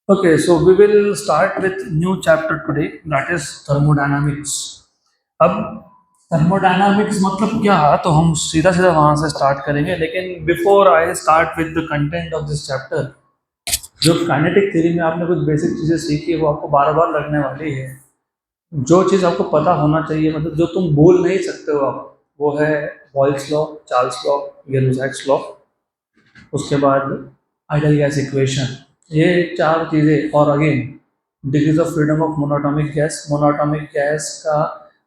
Okay, so we will start with new chapter today, that is thermodynamics. अब thermodynamics मतलब क्या है, तो हम सीधा सीधा वहां से स्टार्ट करेंगे, लेकिन before I start with the content of this chapter, जो काइनेटिक थ्योरी में आपने कुछ बेसिक चीजें सीखी है वो आपको बार बार लगने वाली है। जो चीज़ आपको पता होना चाहिए, मतलब जो तुम भूल नहीं सकते हो आप, वो है Boyle's law, Charles law, Gibbs law, उसके बाद आइडियल गैस इक्वेशन, ये चार चीज़ें। और again degrees of freedom of monoatomic gas, monoatomic gas का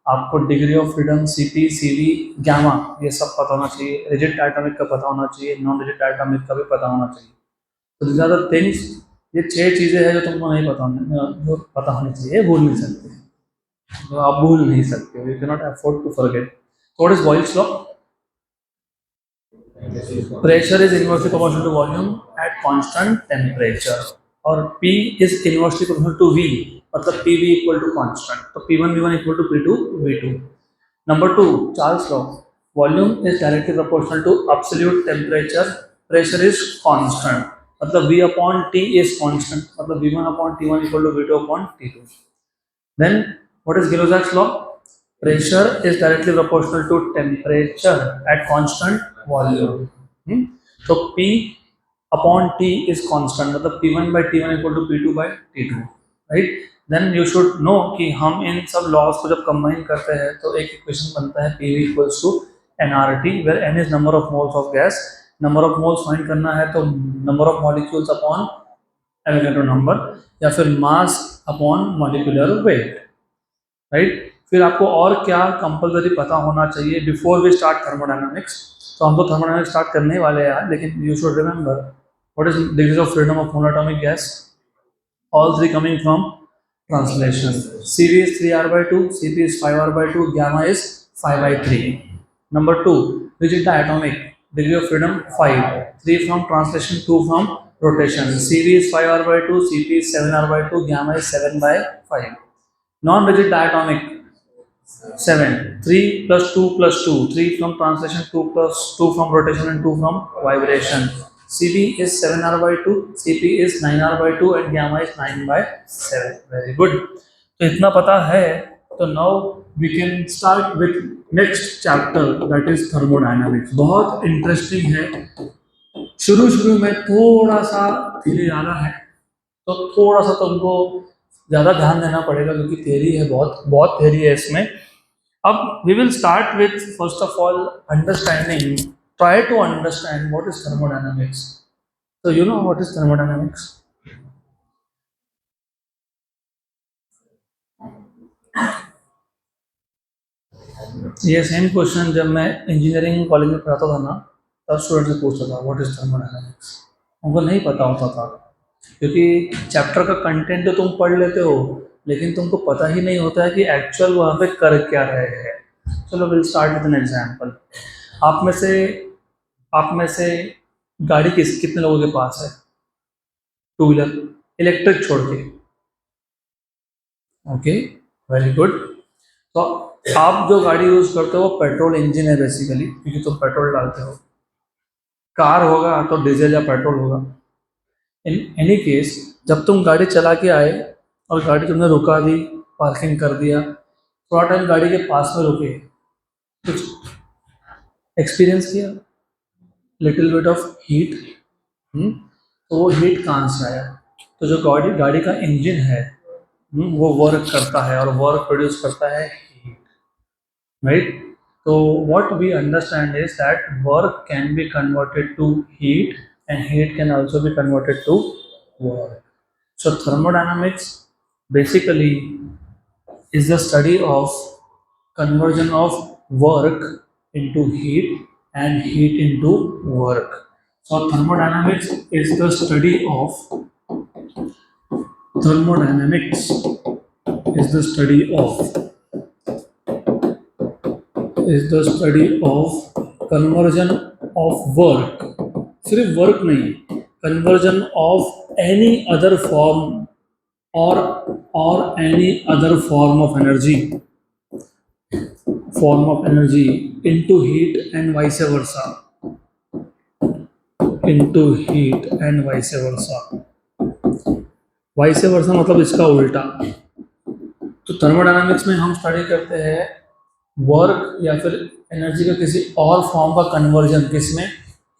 आपको degree of freedom CP, CV, gamma, ये सब पता होना चाहिए। रिजिड एटॉमिक का पता होना चाहिए, नॉन रिजिड एटॉमिक का भी पता होना चाहिए। तो दीज आर द थिंग्स, ये छह चीज़ें हैं जो तुमको नहीं पता होनी, जो पता होनी चाहिए, भूल नहीं सकते, जो आप भूल नहीं सकते हो, you can not afford to forget. What is Boyle's law? Pressure is inversely proportional to volume at constant temperature, और P is inversely proportional to V, मतलब PV equal to constant, तो P1 V1 equal to P2 V2. Number 2, Charles law, volume is directly proportional to absolute temperature, pressure is constant, मतलब V upon T is constant, मतलब V1 upon T1 equal to V2 upon T2. Then what is Gilliard's law? Pressure is directly proportional to temperature at constant volume. So P upon T is constant, मतलब P1 by T1 equal to P2 by T2, right? Then you should know कि हम इन सब laws को जब combine करते हैं तो एक इक्वेशन बनता है PV equals to nRT, where n is number of moles of gas. Number of moles find करना है तो number of molecules upon Avogadro number, या फिर mass upon molecular weight, right? फिर आपको और क्या कंपलसरी पता होना चाहिए बिफोर वी स्टार्ट थर्मोडायनामिक्स? तो हम तो थर्मोडायनामिक्स स्टार्ट करने ही वाले हैं, लेकिन you should remember what is degrees of freedom of monoatomic gas, all three coming from translation. Cv is 3r by 2, Cp is 5r by 2, gamma is 5 by 3. Number 2, which is the atomic degree of freedom? 5. 3 from translation, 2 from rotation. Cv is 5r by 2, Cp is 7r by 2, gamma is 7 by 5. Non-rigid diatomic 7. 3 plus 2 plus 2. 3 from translation, 2 plus 2 from rotation, and 2 from vibration. Cv is 7r by 2, Cp is 9r by 2, and gamma is 9 by 7. Very good. तो इतना पता है, तो now we can start with next chapter, that is thermodynamics. बहुत interesting है। शुरू में थोड़ा सा धीरे ज़्यादा है, तो थोड़ा सा तुमको ज़्यादा ध्यान देना पड़ेगा, क्योंकि थ्योरी है, बहुत बहुत थ्योरी है इसमें। अब we will start with first of all understanding, try to understand what is thermodynamics. So you know what is thermodynamics? ये सेम क्वेश्चन जब मैं इंजीनियरिंग कॉलेज में पढ़ाता था ना, तब स्टूडेंट से पूछता था व्हाट इज थर्मोडायनामिक्स। उनको नहीं पता होता था, क्योंकि चैप्टर का कंटेंट तो तुम पढ़ लेते हो, लेकिन तुमको पता ही नहीं होता है कि एक्चुअल वहाँ पे कर क्या रहे हैं। चलो will start with an example. आप में से आप में से गाड़ी कितने लोगों के पास है? टू व्हीलर, इलेक्ट्रिक छोड़ के। Okay, very good. तो आप जो गाड़ी यूज करते हो वो पेट्रोल इंजन है बेसिकली, क्योंकि तुम पेट्रोल डालते हो। कार होगा तो डीजल या पेट्रोल होगा। इन एनी केस, जब तुम गाड़ी चला के आए और गाड़ी तुमने रुका दी, पार्किंग कर दिया, थोड़ा टाइम गाड़ी के पास में रुके, कुछ एक्सपीरियंस किया, लिटिल बिट ऑफ हीट। तो वो हीट कहाँ से आया? तो जो गाड़ी गाड़ी का इंजन है, वो वर्क करता है, और वर्क प्रोड्यूस करता है heat, right? So what we understand is that work can be converted to heat, and heat can also be converted to work. So thermodynamics basically is the study of conversion of work into heat and heat into work. So thermodynamics is the study of thermodynamics is the study of conversion of work, सिर्फ work नहीं, conversion of any other form or any other form of energy into heat and vice versa, into heat and vice versa. Vice versa मतलब इसका उल्टा। तो thermodynamics में हम study करते हैं वर्क या फिर एनर्जी का किसी और फॉर्म का कन्वर्जन, किसमें,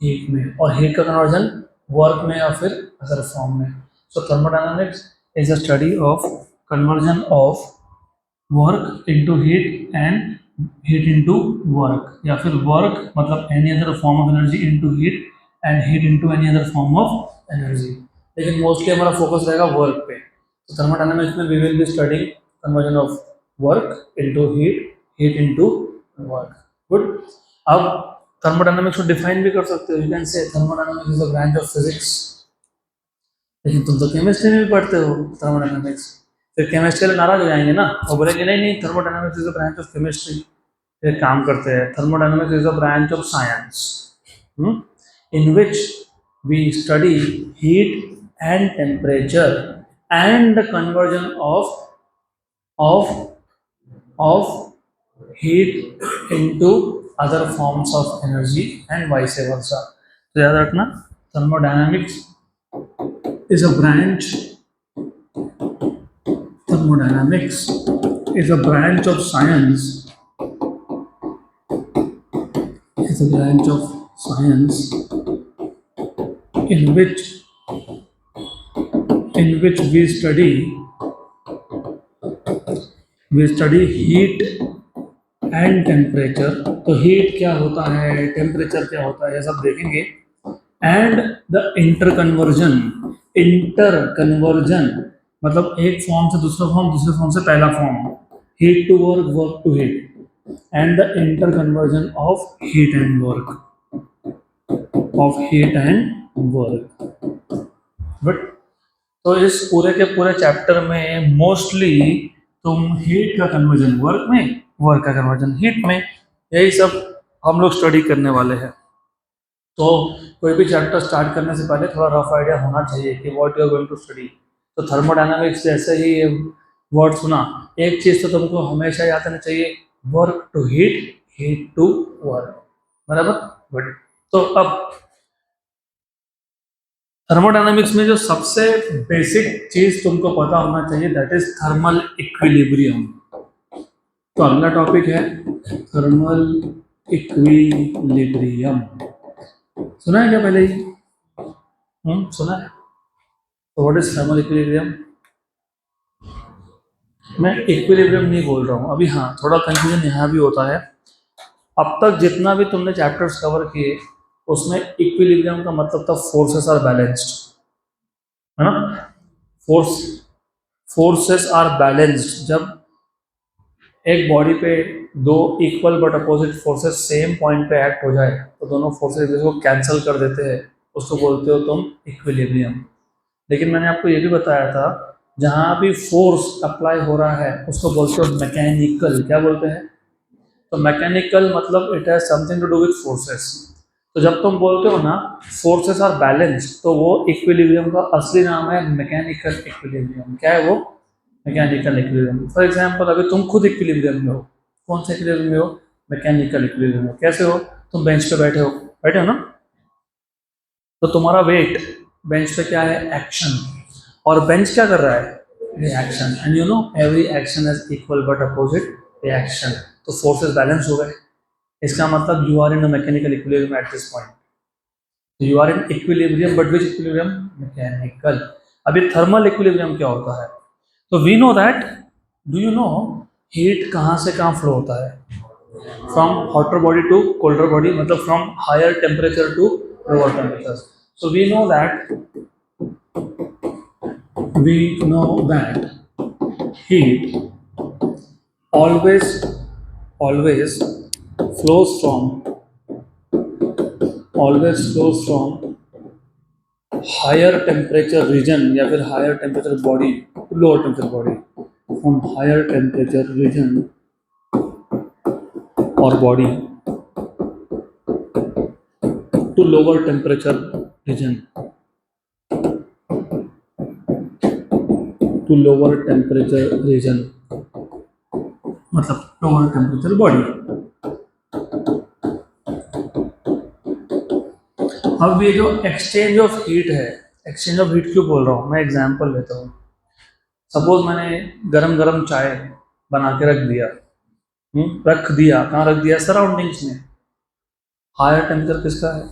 हीट में, और हीट का कन्वर्जन वर्क में या फिर अदर फॉर्म में। So thermodynamics is a study of conversion of work into heat and heat into work, या फिर वर्क मतलब any other form of energy into heat and heat into any other form of energy. लेकिन mostly हमारा focus रहेगा work पे। तो thermodynamics में we will be studying conversion of work into heat, heat into work. Good. अब thermodynamics को define भी कर सकते हो, you can say thermodynamics is a branch of physics. लेकिन तुम तो केमिस्ट्री में भी पढ़ते हो थर्मोडायनामिक्स, फिर केमिस्ट्री वाले नाराज हो जाएंगे ना, और बोलेंगे नहीं नहीं thermodynamics is a branch of chemistry. फिर काम करते हैं, thermodynamics is a branch of science in which we study heat and temperature and the conversion of of heat into other forms of energy and vice versa. तो याद रखना, thermodynamics is a branch, thermodynamics is a branch of science, is a branch of science in which we study heat and temperature. तो heat क्या होता है, temperature क्या होता है, ये सब देखेंगे। एंड द इंटर कन्वर्जन मतलब एक फॉर्म से दूसरा फॉर्म, दूसरे फॉर्म से पहला form, heat to work, work to heat, and the inter conversion of heat and work, of heat and work. But तो इस पूरे के पूरे चैप्टर में मोस्टली तुम हीट का कन्वर्जन वर्क में, वर्क का कन्वर्जन हीट में, यही सब हम लोग स्टडी करने वाले हैं। तो कोई भी चैप्टर स्टार्ट करने से पहले थोड़ा रफ आइडिया होना चाहिए कि what you are going to study. तो थर्मोडायनामिक्स जैसे ही ये वर्ड सुना, एक चीज़ तो तुमको हमेशा याद आना चाहिए, work to heat, heat to work, बराबर। गुड। तो अब थर्मोडायनामिक्स में जो सबसे बेसिक चीज तुमको पता होना चाहिए दैट इज थर्मल इक्विलिब्रियम। तो अगला टॉपिक है थर्मल इक्विलिब्रियम। सुना है क्या पहले ही? सुना है। तो व्हाट इज थर्मल इक्विलिब्रियम? मैं इक्विलिब्रियम नहीं बोल रहा हूँ अभी। हाँ, थोड़ा कंफ्यूजन यहाँ भी होता है। अब तक जितना भी तुमने चैप्टर्स कवर किए उसमें इक्विलिब्रियम का मतलब था फोर्सेस आर बैलेंस्ड, है ना। Forces are balanced. जब एक बॉडी पे दो equal but opposite forces same point पे एक्ट हो जाए तो दोनों फोर्सेस को कैंसिल कर देते हैं, उसको बोलते हो तुम इक्विलिब्रियम। लेकिन मैंने आपको ये भी बताया था, जहाँ भी फोर्स अप्लाई हो रहा है उसको बोलते हो मैकेनिकल। क्या बोलते हैं? तो मैकेनिकल मतलब it has something to do with forces. तो जब तुम बोलते हो ना फोर्सेस आर बैलेंस्ड, तो वो इक्विलिब्रियम का असली नाम है मैकेनिकल इक्विलिब्रियम। क्या है वो? Mechanical equilibrium. फॉर एग्जांपल अभी तुम खुद इक्विलिब्रियम में हो। कौन से इक्विलिब्रियम में हो? मैकेनिकल इक्विलिब्रियम में। कैसे हो? तुम बेंच पे बैठे हो ना, तो तुम्हारा वेट बेंच पे क्या है? एक्शन। और बेंच क्या कर रहा है? Reaction. And you know every action is equal but opposite reaction. तो फोर्सेस बैलेंस हो गए। इसका मतलब you are in a mechanical equilibrium at this point. You are in equilibrium, but which equilibrium? Mechanical. अभी थर्मल इक्विलिब्रियम क्या होता है? तो we know that, do you know heat कहाँ से कहाँ फ्लो होता है? From hotter body to colder body, मतलब from higher temperature to lower temperature. So we know that heat always always flows from higher temperature region या फिर higher temperature body to lower temperature body, from higher temperature region और body to lower temperature region, to lower temperature region मतलब lower temperature body. अब ये जो exchange of heat है, exchange of heat क्यों बोल रहा हूँ मैं? एग्जांपल लेता हूँ। सपोज मैंने गरम गरम चाय बना के रख दिया, कहाँ रख दिया? सराउंडिंग्स में। हायर टेम्परेचर किसका है?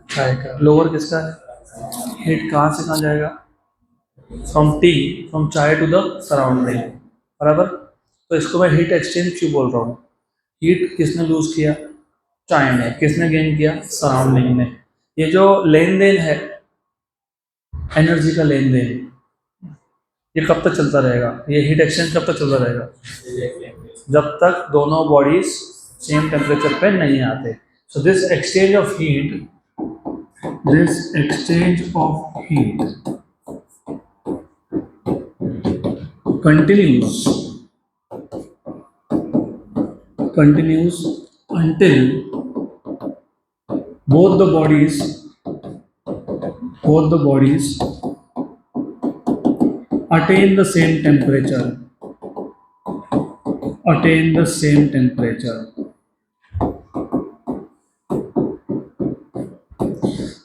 चाय का। लोअर किसका है? हीट कहाँ से कहाँ जाएगा? फ्रॉम चाय टू द सराउंडिंग, बराबर। तो इसको मैं हीट एक्सचेंज क्यों बोल रहा हूँ? हीट किसने लूज किया? चाय ने। किसने गेन किया? सराउंडिंग ने। ये जो लेन देन है, एनर्जी का लेन देन, ये कब तक चलता रहेगा? ये हीट एक्सचेंज कब तक चलता रहेगा? जब तक दोनों बॉडीज सेम टेम्परेचर पे नहीं आते। So this exchange of heat, continues until both the bodies attain the same temperature.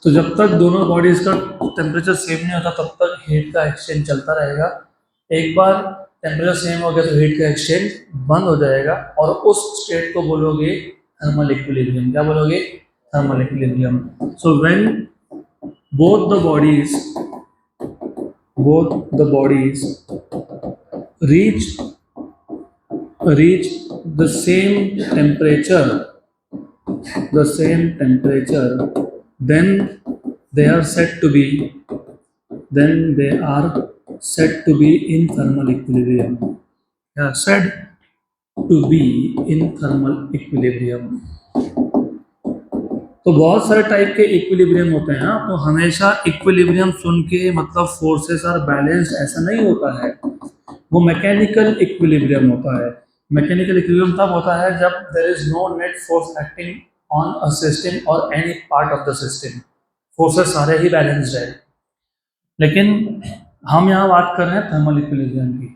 तो जब तक दोनों बॉडीज का टेम्परेचर सेम नहीं होता तब तक हीट का एक्सचेंज चलता रहेगा। एक बार टेम्परेचर सेम हो गया तो हीट का एक्सचेंज बंद हो जाएगा और उस स्टेट को बोलोगे थर्मल इक्विलिब्रियम। क्या बोलोगे? Thermal equilibrium. So when both the bodies reach the same temperature, then they are said to be in thermal equilibrium. They are said to be in thermal equilibrium. तो बहुत सारे type के equilibrium होते हैं। तो हमेशा इक्विलिब्रियम सुन के मतलब फोर्सेस आर बैलेंस्ड ऐसा नहीं होता है। वो मैकेनिकल इक्विलिब्रियम होता है। मैकेनिकल इक्विलिब्रियम तब होता है जब there is no net force acting on a system और any part of the system. Forces सारे ही बैलेंस्ड है। लेकिन हम यहाँ बात कर रहे हैं थर्मल इक्विलिब्रियम की।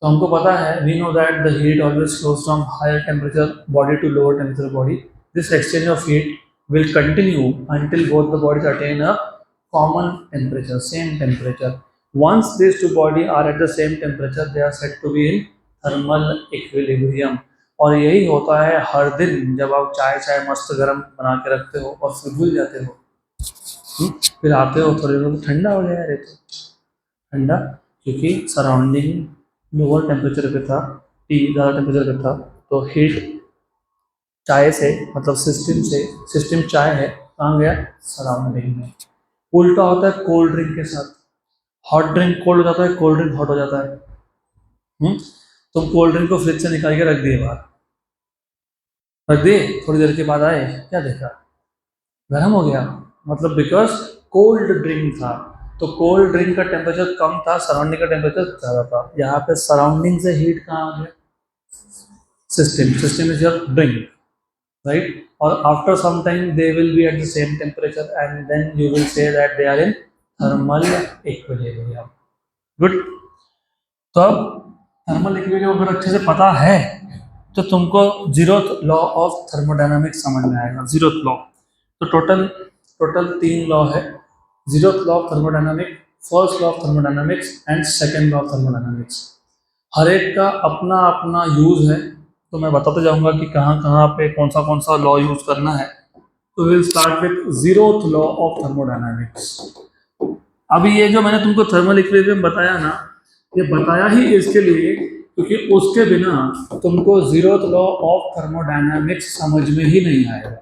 तो हमको पता है, we know that the heat always flows from higher temperature body to lower temperature body. This exchange of heat will continue until both the bodies attain a common temperature, same temperature. Once these two bodies are at the same temperature, they are said to be in thermal equilibrium. और यही होता है हर दिन जब आप चाय मस्त गर्म बना के रखते हो और फिर भूल जाते हो, फिर आते हो थोड़ी देर ठंडा हो गया, तो ठंडा क्योंकि सराउंडिंग लोअर टेम्परेचर पे था, टी ज़्यादा टेम्परेचर पे था, तो हीट चाय से मतलब सिस्टम चाय है, कहाँ गया? सराउंडिंग में। उल्टा होता है कोल्ड ड्रिंक के साथ। हॉट ड्रिंक कोल्ड हो जाता है, कोल्ड ड्रिंक हॉट हो जाता है। तुम कोल्ड ड्रिंक को फ्रिज से निकाल के रख दिए बाहर, रख दिए, थोड़ी देर के बाद आए, क्या देखा? गर्म हो गया, मतलब बिकॉज कोल्ड ड्रिंक था। तो कोल्ड ड्रिंक का टेम्परेचर कम था, सराउंडिंग का टेम्परेचर ज़्यादा था। यहाँ पे सराउंडिंग से हीट कहाँ आ गया? System is your drink, right? Or after some time they will be at the same temperature and then you will say that they are in thermal equilibrium. Good. तो अब thermal equilibrium अगर अच्छे से पता है तो तुमको जीरोथ लॉ ऑफ थर्मोडायनामिक्स समझ में आएगा। जीरोथ लॉ, तो टोटल 3 लॉ है। Zeroth law of thermodynamics, first law of thermodynamics and second law of thermodynamics. हर एक का अपना अपना यूज है, तो मैं बताते जाऊंगा कि कहाँ पे कौन सा लॉ यूज करना है। तो will start with zeroth law of thermodynamics. अभी ये जो मैंने तुमको थर्मल इक्विलिब्रियम बताया ना, ये बताया ही इसके लिए क्योंकि उसके बिना तुमको जीरोथ लॉ ऑफ थर्मोडायनामिक्स समझ में ही नहीं आएगा।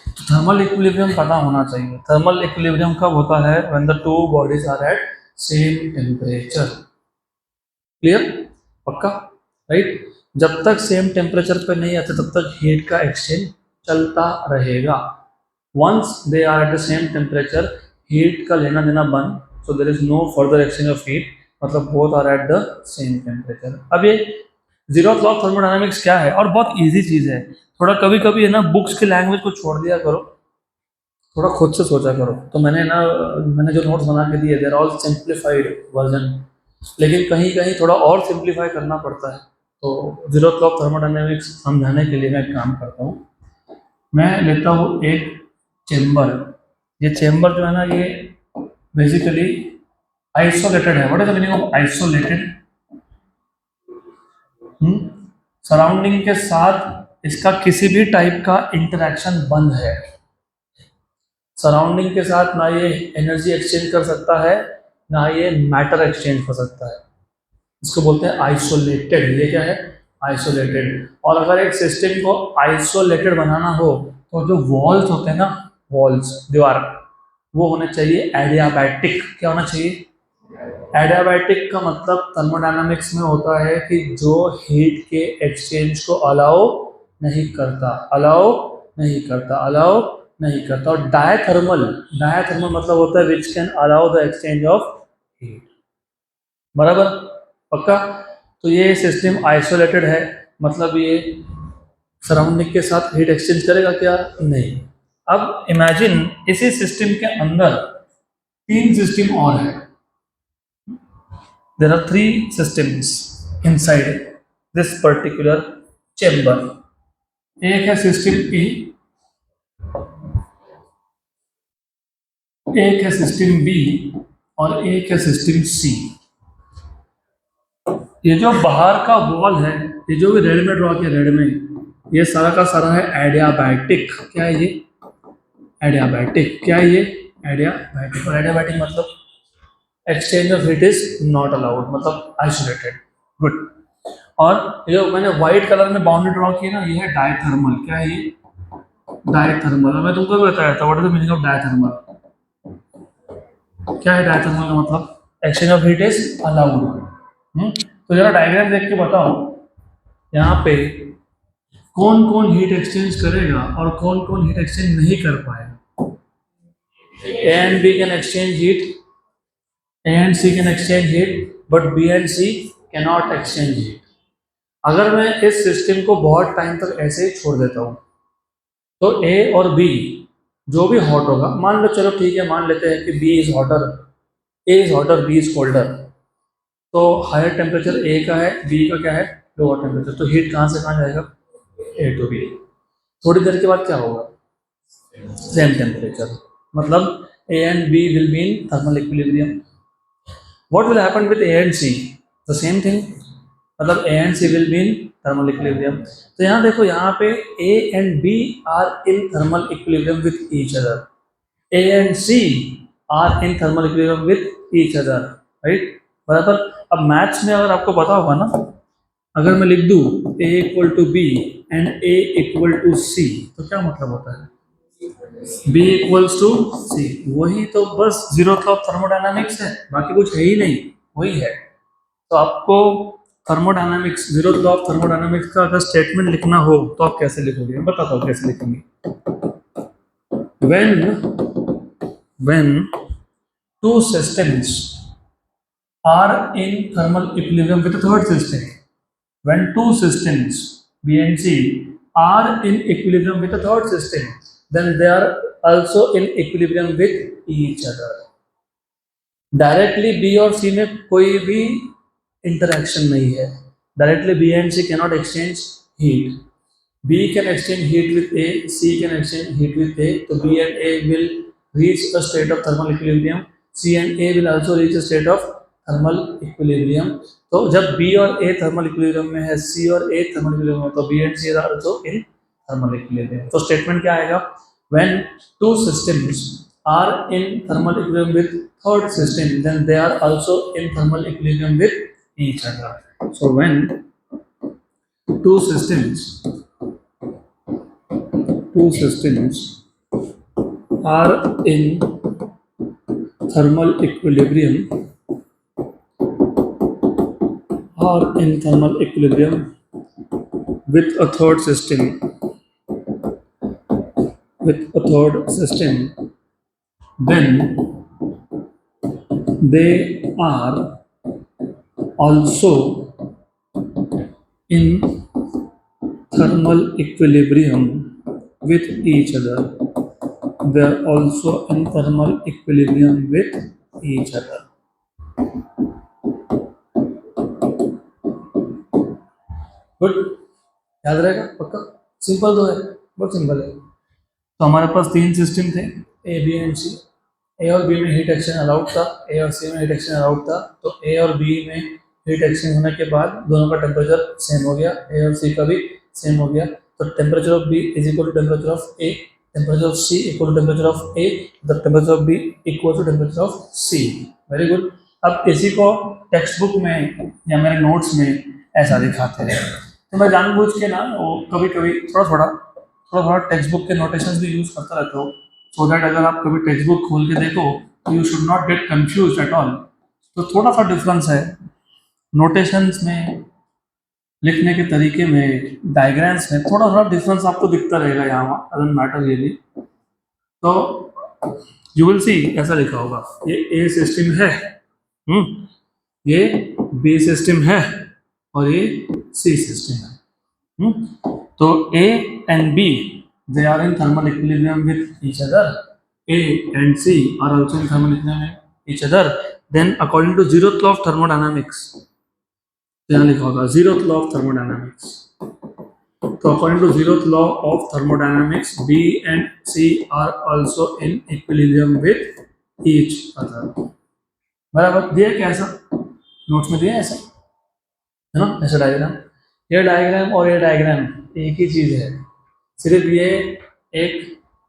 तो थर्मल इक्विलिब्रियम पता होना चाहिए। थर्मल इक्विलिब्रियम कब होता है? When the two bodies are at same temperature. Clear? पक्का? राइट? जब तक सेम टेम्परेचर पे नहीं आते तब तक हीट का एक्सचेंज चलता रहेगा। Once they are at the same temperature, heat का लेना देना बंद, so there is no further exchange of heat, मतलब both are at the same temperature. अब ये जीरोथ लॉ ऑफ थर्मोडायनामिक्स क्या है? और बहुत इजी चीज़ है। थोड़ा कभी कभी है ना बुक्स की लैंग्वेज को छोड़ दिया करो, थोड़ा खुद से सोचा करो। तो मैंने जो नोट्स बना के दिए they are all simplified version, लेकिन कहीं कहीं थोड़ा और सिंप्लीफाई करना पड़ता है। तो जीरोथ लॉ ऑफ थर्मोडायनामिक्स समझाने के लिए मैं एक काम करता हूँ, मैं लेता हूँ एक चेम्बर। ये चेम्बर जो है ना, ये बेसिकली आइसोलेटेड है. What is the meaning of isolated? Surrounding के साथ इसका किसी भी टाइप का इंटरेक्शन बंद है. सराउंडिंग के साथ ना ये एनर्जी एक्सचेंज कर सकता है, ना ये मैटर एक्सचेंज कर सकता है. इसको बोलते हैं आइसोलेटेड. ये क्या है? आइसोलेटेड. और अगर एक सिस्टम को आइसोलेटेड बनाना हो तो जो वॉल्स होते हैं ना, वॉल्स, दीवार, वो होने चाहिए एडियाबैटिक. क्या होना चाहिए? एडियाबैटिक का मतलब थर्मोडायनामिक्स में होता है कि जो हीट के एक्सचेंज को अलाउ नहीं करता, अलाउ नहीं करता, अलाउ नहीं करता. और डायथर्मल, डायथर्मल मतलब होता है which can allow the exchange of heat. बराबर? पक्का? तो ये सिस्टम आइसोलेटेड है, मतलब ये सराउंडिंग के साथ हीट एक्सचेंज करेगा क्या? नहीं. अब इमेजिन इसी सिस्टम के अंदर तीन सिस्टम और है. There are three systems inside this particular chamber. एक है सिस्टम ए, एक है सिस्टम बी और एक है सिस्टम सी. ये जो बाहर का वॉल है, ये जो भी रेड में ड्रॉ किया, रेड में, ये सारा का सारा है एडियाबैटिक. क्या है ये? एडियाबैटिक. क्या है ये? एडियाबैटिक. और एडियाबैटिक मतलब exchange of heat is not allowed, मतलब आइसोलेटेड. गुड. और ये जो मैंने व्हाइट कलर में बाउंड्री ड्रॉ की है ना, ये है डायथर्मल. क्या है ये? डायथर्मल. मैं तुमको भी बताया था what is the meaning of diathermal. क्या है डायथर्मल का मतलब? Exchange of heat is allowed. तो जरा डायग्राम देख के बताओ यहाँ पे कौन कौन हीट एक्सचेंज करेगा और कौन कौन हीट एक्सचेंज नहीं कर पाएगा. A and B can exchange heat, A and C can exchange heat, but B and C cannot exchange heat. अगर मैं इस सिस्टम को बहुत टाइम तक ऐसे ही छोड़ देता हूँ तो A और B जो भी हॉट होगा, मान लो, चलो ठीक है, मान लेते हैं कि B is hotter, A is hotter, B is colder. तो हायर टेम्परेचर A का है, B का क्या है? Lower temperature. तो हीट कहाँ से कहाँ जाएगा? A to B. थोड़ी देर के बाद क्या होगा? Same temperature. मतलब A and B will be in thermal equilibrium. What will happen with A and C? The same thing. मतलब A and C will be in thermal equilibrium. तो यहाँ देखो, यहाँ पे A and B are in thermal equilibrium with each other. A and C are in thermal equilibrium with each other. Right? बराबर. अब maths में अगर आपको पता होगा ना, अगर मैं लिख दूँ A equal to B and A equal to C, तो क्या मतलब होता है? B equals to C. वही तो बस जीरो ऑफ थर्मोडायनामिक्स है, बाकी कुछ है ही नहीं, वही है. तो आपको थर्मोडायनामिक्स, जीरो ऑफ थर्मोडायनामिक्स का अगर स्टेटमेंट लिखना हो तो आप कैसे लिखोगे? मैं बताता हूँ कैसे लिखेंगे. when two systems are in thermal equilibrium with a third system, when two systems B and C are in equilibrium with a third system, then they are also in equilibrium with each other. Directly B और C में कोई भी interaction नहीं है. Directly B and C cannot exchange heat. B can exchange heat with A, C can exchange heat with A. तो B and A will reach a state of thermal equilibrium. C and A will also reach a state of thermal equilibrium. तो जब B और ए thermal equilibrium में है, सी और ए thermal equilibrium में, तो B and C are also in thermal equilibrium. तो statement क्या आएगा? when two systems are in thermal equilibrium with third system, then they are also in thermal equilibrium with each other. So when two systems are in thermal equilibrium, with a third system, then they are also in thermal equilibrium with each other. They are also in thermal equilibrium with each other. Good. याद रहेगा पक्का? Simple तो है, बहुत simple है. तो हमारे पास तीन सिस्टम थे, ए बी एंड सी. ए और बी में हीट एक्सचेंज अलाउड था, ए और सी में हीट एक्सचेंज अलाउड था, तो ए और बी में हीट एक्सचेंज होने के बाद दोनों का टेम्परेचर सेम हो गया, ए और सी का भी सेम हो गया, तो temperature of B is equal to temperature of A, temperature of C equal to temperature of A, the temperature of B equal to temperature of C. Very good. अब इसी को टेक्स्ट बुक में या मेरे notes में ऐसा दिखाते हैं, तो मैं जानबूझ के ना वो कभी कभी थोड़ा थोड़ा टेक्स्ट बुक के नोटेशंस भी यूज़ करता रहता हूँ, सो दैट अगर आप कभी टेक्स्ट बुक खोल के देखो तो you should not get confuse at all. तो थोड़ा सा डिफरेंस है नोटेशंस में, लिखने के तरीके में, डायग्राम्स में थोड़ा थोड़ा डिफरेंस आपको दिखता रहेगा यहाँ, डजंट मैटर रियली। तो यू विल सी ऐसा लिखा होगा, ये ए सिस्टम है, ये बी सिस्टम है और ये सी सिस्टम है। तो A and B they are in thermal equilibrium with each other, A and C are also in thermal equilibrium with each other, then according to zeroth law of thermodynamics, यहाँ लिखा होगा zeroth law of thermodynamics, तो according to zeroth law of thermodynamics B and C are also in equilibrium with each other। बराबर दिया क्या ऐसा notes में दिया ऐसा है ना, ऐसा डायग्राम, ये डायग्राम और ये डायग्राम एक ही चीज है, सिर्फ ये एक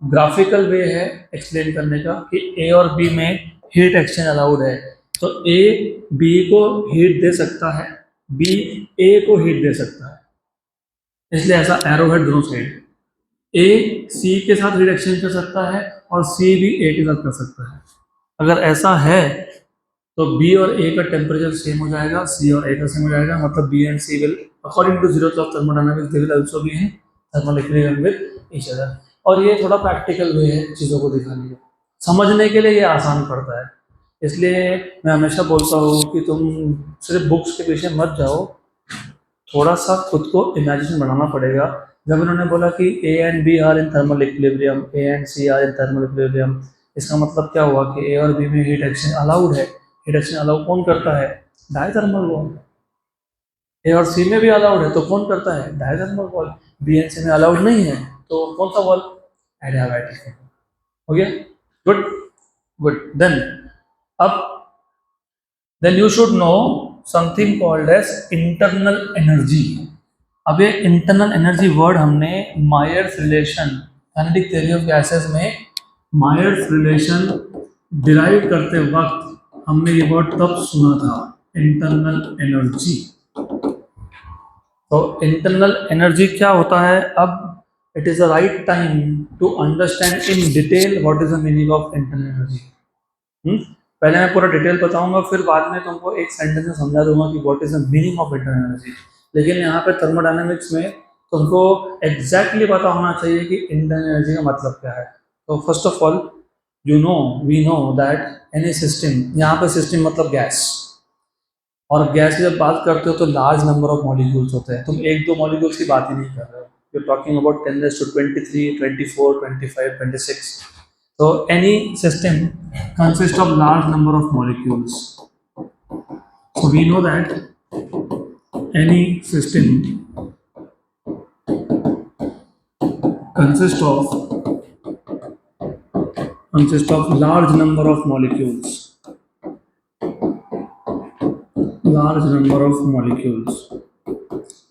ग्राफिकल वे है एक्सप्लेन करने का कि ए और बी में हीट एक्सचेंज अलाउड है, तो ए बी को हीट दे सकता है, बी ए को हीट दे सकता है, इसलिए ऐसा एरो है दोनों साइड, ए सी के साथ हीट एक्सचेंज कर सकता है और सी भी ए के साथ कर सकता है। अगर ऐसा है तो बी और ए का टेम्परेचर सेम हो जाएगा, सी और ए का सेम हो जाएगा, मतलब B and C will according to zeroth law of thermodynamics they will also be in thermal equilibrium with each other. और ये थोड़ा प्रैक्टिकल वे है चीज़ों को दिखाने का, समझने के लिए ये आसान पड़ता है, इसलिए मैं हमेशा बोलता हूँ कि तुम सिर्फ बुक्स के पीछे मत जाओ, थोड़ा सा खुद को इमेजिनेशन बनाना पड़ेगा। जब इन्होंने बोला कि A and B are in thermal equilibrium, A and C are in thermal equilibrium, इसका मतलब क्या हुआ कि ए और बी में हीट एक्सचेंज अलाउड है। हीट एक्सचेंज अलाउ कौन करता है? डायथर्मल वॉल। ए और सी में भी अलाउड है तो कौन करता है? डायथर्मल वॉल। बी एंड सी में अलाउड नहीं है तो कौन सा वॉल? एडियाबैटिक। हो गया? Good good. अब then you should know something called as internal energy. अब ये इंटरनल एनर्जी वर्ड हमने Mayer's relation, kinetic theory of gases में मायर्स रिलेशन डिराइव करते वक्त हमने ये वर्ड तब सुना था, इंटरनल एनर्जी। तो इंटरनल एनर्जी क्या होता है? अब it is the right time to understand in detail what is the meaning of internal energy. पहले मैं पूरा डिटेल बताऊंगा, फिर बाद में तुमको एक सेंटेंस में समझा दूंगा कि what is the meaning of internal energy. लेकिन यहाँ पे थर्मोडायनामिक्स में तुमको एग्जैक्टली पता होना चाहिए कि इंटरनल एनर्जी का मतलब क्या है। तो first of all we know that any system, यहाँ पे सिस्टम मतलब गैस, और गैस की जब बात करते हो तो लार्ज नंबर ऑफ मॉलिक्यूल्स होते हैं, तुम एक दो मॉलिक्यूल्स की बात ही नहीं कर रहे हो, you talking about 10⁻23, 24, 25, 26। So any system consists of large number of molecules. So we know that any system consists of large number of molecules. Large number of molecules.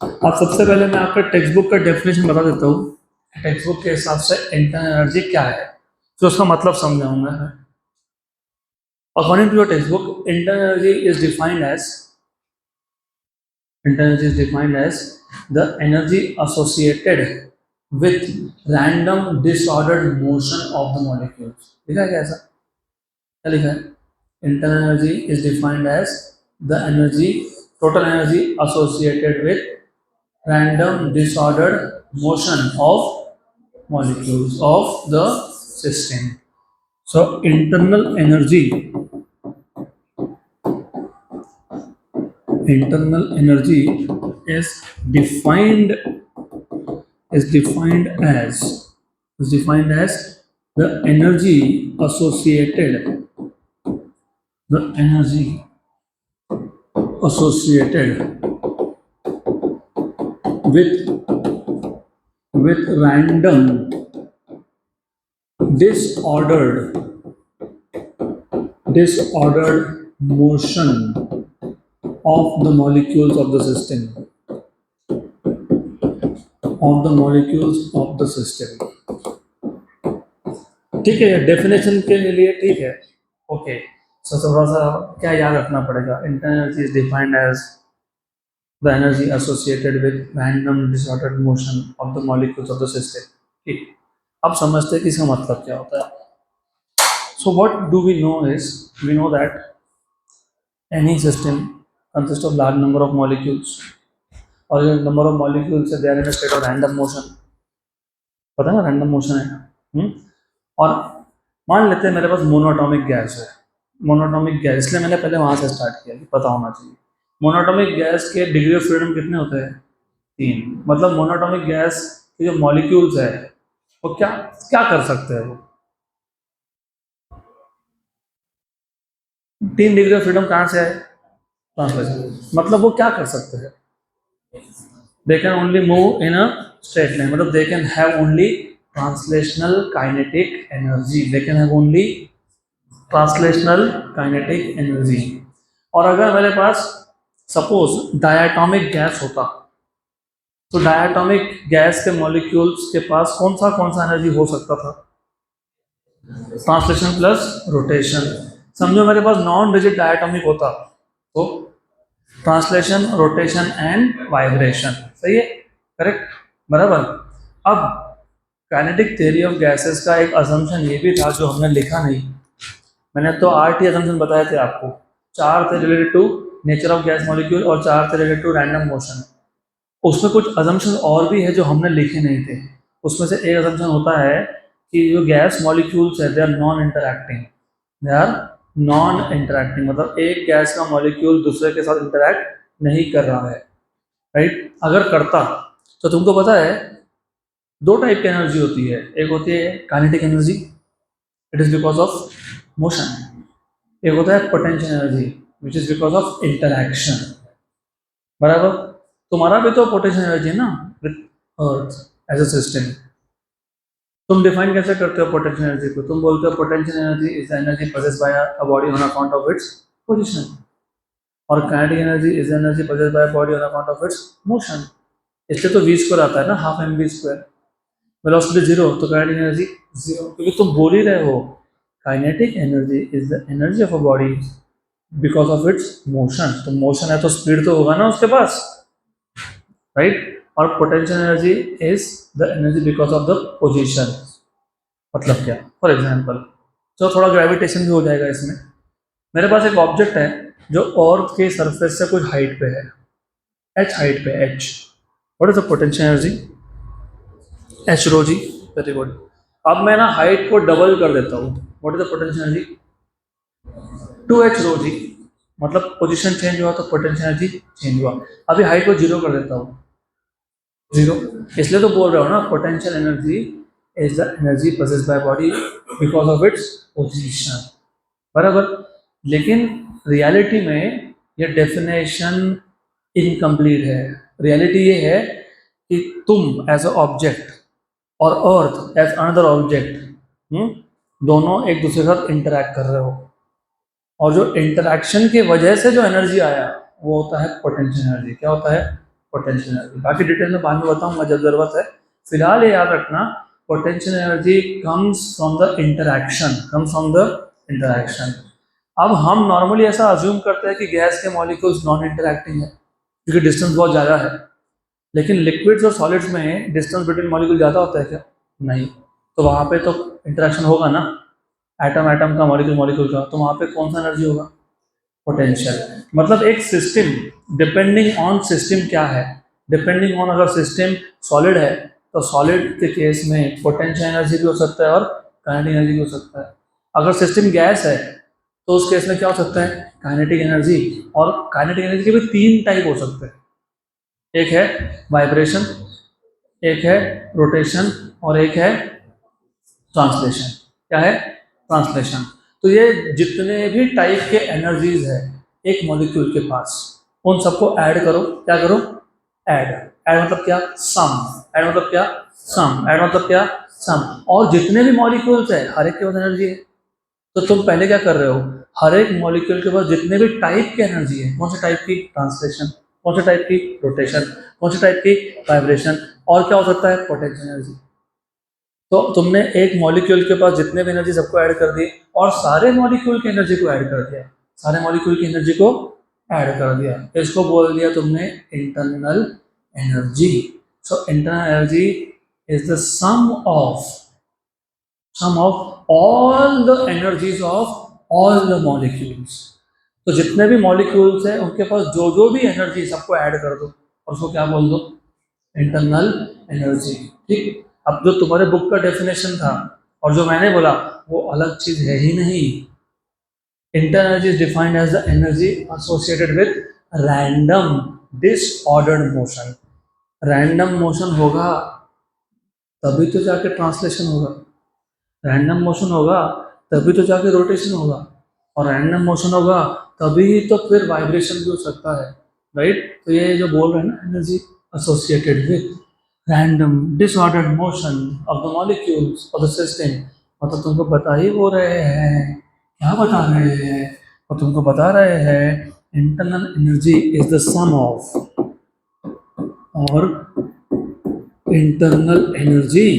अब सबसे पहले मैं आपका टेक्स्ट बुक का डेफिनेशन बता देता हूँ, text book के हिसाब से इंटरनल एनर्जी क्या है, तो उसका मतलब समझाऊंगा। According to your textbook, internal energy is defined as the energy associated with random disordered motion of the molecules। लिखा है क्या ऐसा? क्या लिखा है? Internal energy is defined as the total energy associated with random disordered motion of molecules of the system. So internal energy is defined as the energy associated with random disordered disordered motion of the molecules of the system, of the molecules of the system. ठीक है, definition के लिए ठीक है, okay. सो थोड़ा सा क्या याद रखना पड़ेगा, internal energy is defined as the energy associated with random disordered motion of the molecules of the system. ठीक, अब समझते हैं कि इसका मतलब क्या होता है। So what do we know is, we know that any system consists of large number of molecules, और जो number of molecules है they are in a state of random motion, पता है ना random motion है। और मान लेते हैं मेरे पास मोनोटॉमिक गैस है, मोनोटॉमिक गैस, इसलिए मैंने पहले वहाँ से स्टार्ट किया कि पता होना चाहिए। मोनोटॉमिक गैस के डिग्री ऑफ फ्रीडम कितने होते हैं? 3। मतलब मोनोटॉमिक गैस के जो मॉलिक्यूल्स है वो क्या क्या कर सकते हैं? वो 3 डिग्री ऑफ फ्रीडम कहाँ से आए? ट्रांसलेशन। मतलब वो क्या कर सकते हैं? They can only move in a straight line, मतलब they can have only translational kinetic energy, they can have only translational kinetic energy. और अगर मेरे पास सपोज डायटोमिक गैस होता, तो डायटोमिक गैस के मॉलिक्यूल्स के पास कौन सा एनर्जी हो सकता था? Translation plus rotation. समझो मेरे पास नॉन रिजिड डायटोमिक होता तो ट्रांसलेशन, रोटेशन एंड वाइब्रेशन। सही है, करेक्ट, बराबर। अब काइनेटिक थ्योरी ऑफ गैसेस का एक असम्पशन ये भी था जो हमने लिखा नहीं, मैंने तो 8 ही असम्पशन बताए थे आपको। 4 थे related to nature of gas molecule और 4 थे रिलेटेड टू रैंडम मोशन। उसमें कुछ असम्पशन और भी है जो हमने लिखे नहीं थे। उसमें से एक असम्पशन होता है कि जो गैस मॉलिक्यूल्स है they are non interacting, they are non interacting, मतलब एक गैस का मॉलिक्यूल दूसरे के साथ इंटरैक्ट नहीं कर रहा है, राइट। अगर करता तो तुमको पता है 2 टाइप की एनर्जी होती है, एक होती है kinetic energy, it is because of motion, एक होता है potential energy which is because of interaction, बराबर। तुम्हारा भी तो पोटेंशियल एनर्जी है ना with earth as a system. तुम डिफाइन कैसे करते हो पोटेंशियल एनर्जी को? तुम बोलते हो potential energy is the energy possessed by a body on account of its position, और kinetic energy is the energy possessed by a body on account of it's motion. इसलिए तो v स्क्वायर आता है ना, हाफ mv स्क्वायर। वेलोसिटी 0 तो kinetic energy 0, क्योंकि तुम बोल ही रहे हो kinetic energy is the energy of a body because of its motion. तो मोशन है तो स्पीड तो होगा ना उसके पास, राइट। और potential energy is the energy because of the position. मतलब क्या? फॉर एग्जाम्पल, तो थोड़ा ग्रेविटेशन भी हो जाएगा इसमें। मेरे पास एक ऑब्जेक्ट है जो अर्थ के सरफेस से कुछ हाइट पे है, h हाइट पे, h। What is the potential energy? h rho g, very good. अब मैं ना हाइट को डबल कर देता हूँ, what is the potential energy? 2h rho g, मतलब पोजीशन चेंज हुआ तो पोटेंशियल एनर्जी चेंज हुआ। अभी हाइट को 0 कर देता हूँ, 0। इसलिए तो बोल रहा हूँ ना potential energy is the energy possessed by body because of its position, बराबर। लेकिन रियलिटी में ये डेफिनेशन इनकम्प्लीट है। रियलिटी ये है कि तुम एज अ ऑब्जेक्ट और अर्थ एज अनदर ऑब्जेक्ट दोनों एक दूसरे के साथ इंटरैक्ट कर रहे हो, और जो इंटरैक्शन की वजह से जो एनर्जी आया वो होता है पोटेंशियल एनर्जी। क्या होता है? Potential energy. बाकी डिटेल में बाद में बताऊंगा जब जरूरत है। फिलहाल ये याद रखना, potential energy comes from the interaction, comes from the interaction. अब हम नॉर्मली ऐसा अज्यूम करते हैं कि गैस के मॉलिक्यूल्स नॉन इंटरैक्टिंग है क्योंकि डिस्टेंस बहुत ज़्यादा है, लेकिन लिक्विड्स और सॉलिड्स में डिस्टेंस बिटवीन मॉलिक्यूल ज़्यादा होता है क्या? नहीं। तो वहाँ पे तो इंटरैक्शन होगा ना, एटम एटम का, मॉलिक्यूल मॉलिक्यूल का, तो वहाँ पे कौन सा एनर्जी होगा? पोटेंशियल। मतलब एक सिस्टम, डिपेंडिंग ऑन सिस्टम क्या है, डिपेंडिंग ऑन, अगर सिस्टम सॉलिड है तो सॉलिड के केस में पोटेंशियल एनर्जी भी हो सकता है और काइनेटिक एनर्जी भी हो सकता है। अगर सिस्टम गैस है तो उस केस में क्या हो सकता है? Kinetic energy. और काइनेटिक एनर्जी के भी 3 टाइप हो सकते हैं, एक है वाइब्रेशन, एक है रोटेशन, और एक है ट्रांसलेशन। क्या है? ट्रांसलेशन। तो ये जितने भी टाइप के एनर्जीज है एक मॉलिक्यूल के पास, उन सबको ऐड करो। क्या करो? ऐड। ऐड मतलब क्या? सम। ऐड मतलब क्या? सम। ऐड मतलब क्या? सम। और जितने भी मॉलिक्यूल्स है हर एक के पास एनर्जी है। तो तुम पहले क्या कर रहे हो? हर एक मॉलिक्यूल के पास जितने भी टाइप की एनर्जी है, कौन से टाइप की, ट्रांसलेशन, कौन से टाइप की, रोटेशन, कौन से टाइप की, वाइब्रेशन, और क्या हो सकता है, पोटेंशियल एनर्जी। तो तुमने एक मॉलिक्यूल के पास जितने भी एनर्जी सबको ऐड कर दी और सारे मॉलिक्यूल की एनर्जी को ऐड कर दिया, सारे मॉलिक्यूल की एनर्जी को ऐड कर दिया, इसको बोल दिया तुमने internal energy. So internal energy is the sum of all the energies of all the molecules। तो जितने भी मॉलिक्यूल्स हैं उनके पास जो जो भी एनर्जी सबको ऐड कर दो और उसको क्या बोल दो, इंटरनल एनर्जी। ठीक, अब जो तुम्हारे बुक का डेफिनेशन था और जो मैंने बोला वो अलग चीज है ही नहीं। Internal energy is defined as the energy associated with random disordered motion. Random motion होगा तभी तो जाके ट्रांसलेशन होगा, रैंडम मोशन होगा तभी तो जाके रोटेशन होगा, और रैंडम मोशन होगा तभी तो फिर वाइब्रेशन भी हो सकता है, राइट। तो ये जो बोल रहे हैं ना, energy associated with random disordered motion of the molecules of the system, मतलब तुमको बता ही वो रहे हैं, क्या बता रहे हैं, और तुमको बता रहे हैं internal energy is the sum of, और internal energy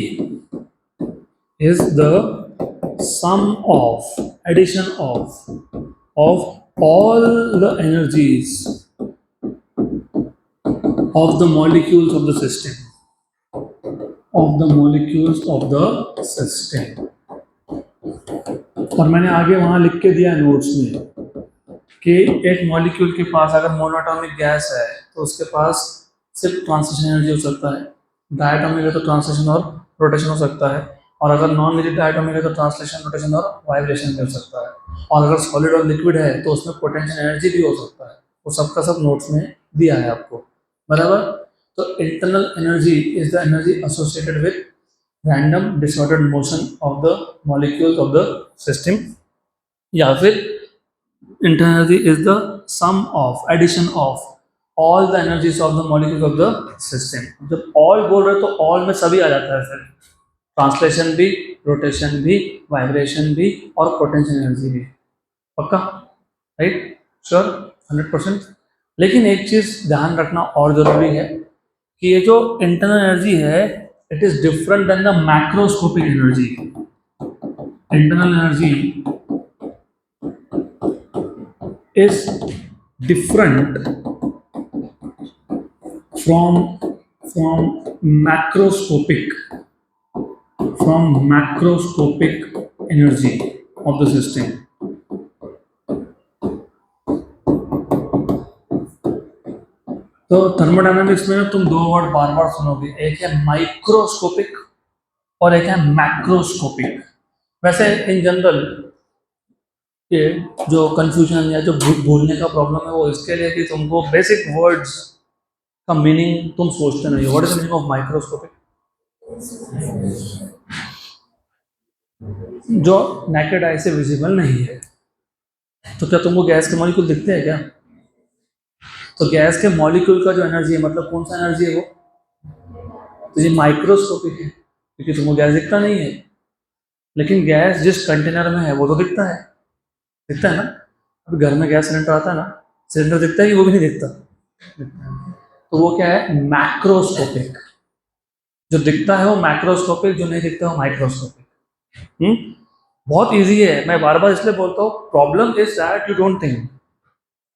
is the sum of, addition of all the energies of the molecules of the system, of the molecules of the system। और मैंने आगे वहाँ लिख के दिया नोट्स में कि एक मॉलिक्यूल के पास अगर मोनोएटॉमिक गैस है तो उसके पास सिर्फ ट्रांसलेशन एनर्जी हो सकता है, डायटॉमिक है तो ट्रांसलेशन और रोटेशन हो सकता है, और अगर नॉन रिजिड डायटॉमिक है तो ट्रांसलेशन, रोटेशन और वाइब्रेशन भी हो सकता है, और अगर सॉलिड और लिक्विड है तो उसमें पोटेंशियल एनर्जी भी हो सकता है। वो सबका सब नोट्स में दिया है आपको, बराबर। तो internal energy is the energy associated with random disordered motion of the molecules of the system, या फिर internal energy is the sum of, addition of all the energies of the molecules of the system. जब all बोल रहे तो all में सभी आ जाता है, फिर ट्रांसलेशन भी, रोटेशन भी, वाइब्रेशन भी, और पोटेंशियल एनर्जी भी। पक्का, राइट, श्योर, 100%। लेकिन एक चीज ध्यान रखना और जरूरी है कि ये जो इंटरनल एनर्जी है it is different than the macroscopic energy. Internal energy is different from macroscopic, from macroscopic energy of the system। तो थर्मोडायनामिक्स में तुम दो वर्ड बार बार सुनोगे, एक है माइक्रोस्कोपिक और एक है मैक्रोस्कोपिक। वैसे इन जनरल ये जो कंफ्यूजन या जो भूलने का प्रॉब्लम है वो इसके लिए कि तुमको बेसिक वर्ड्स का मीनिंग तुम सोचते नहीं हो। What is the meaning of microscopic? जो नेकेड आई से विजिबल नहीं है। तो क्या तुमको गैस के मॉलिक्यूल दिखते हैं क्या? तो गैस के मॉलिक्यूल का जो एनर्जी है, मतलब कौन सा एनर्जी है वो, तो ये माइक्रोस्कोपिक है, क्योंकि तुमको गैस दिखता नहीं है। लेकिन गैस जिस कंटेनर में है वो तो दिखता है, दिखता है ना। अभी घर में गैस सिलेंडर आता है ना, सिलेंडर दिखता है कि वो भी नहीं दिखता, तो वो क्या है, मैक्रोस्कोपिक। जो दिखता है वो मैक्रोस्कोपिक, जो नहीं दिखता है वो माइक्रोस्कोपिक। बहुत इजी है, मैं बार बार इसलिए बोलता हूँ, problem is that you don't think.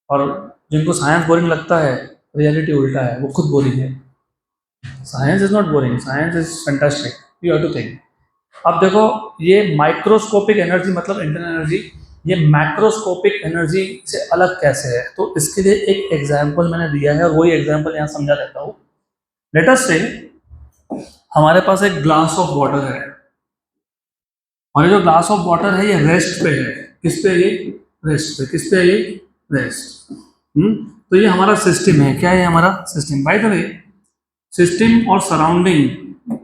और जिनको साइंस बोरिंग लगता है, रियलिटी उल्टा है, वो खुद बोरिंग है। Science is not boring, science is fantastic, you have to think. अब देखो, ये माइक्रोस्कोपिक एनर्जी मतलब इंटरनल एनर्जी, ये मैक्रोस्कोपिक एनर्जी से अलग कैसे है, तो इसके लिए एक एग्जाम्पल मैंने दिया है और वही एग्जाम्पल यहाँ समझा देता हूँ। लेट अस से हमारे पास एक ग्लास ऑफ वाटर है, और ये जो ग्लास ऑफ वाटर है ये रेस्ट पे है। किस पे? ये रेस्ट पे। किस पे है ये? रेस्ट। तो ये हमारा सिस्टम है। क्या है हमारा system? Bye the way, system और सराउंडिंग,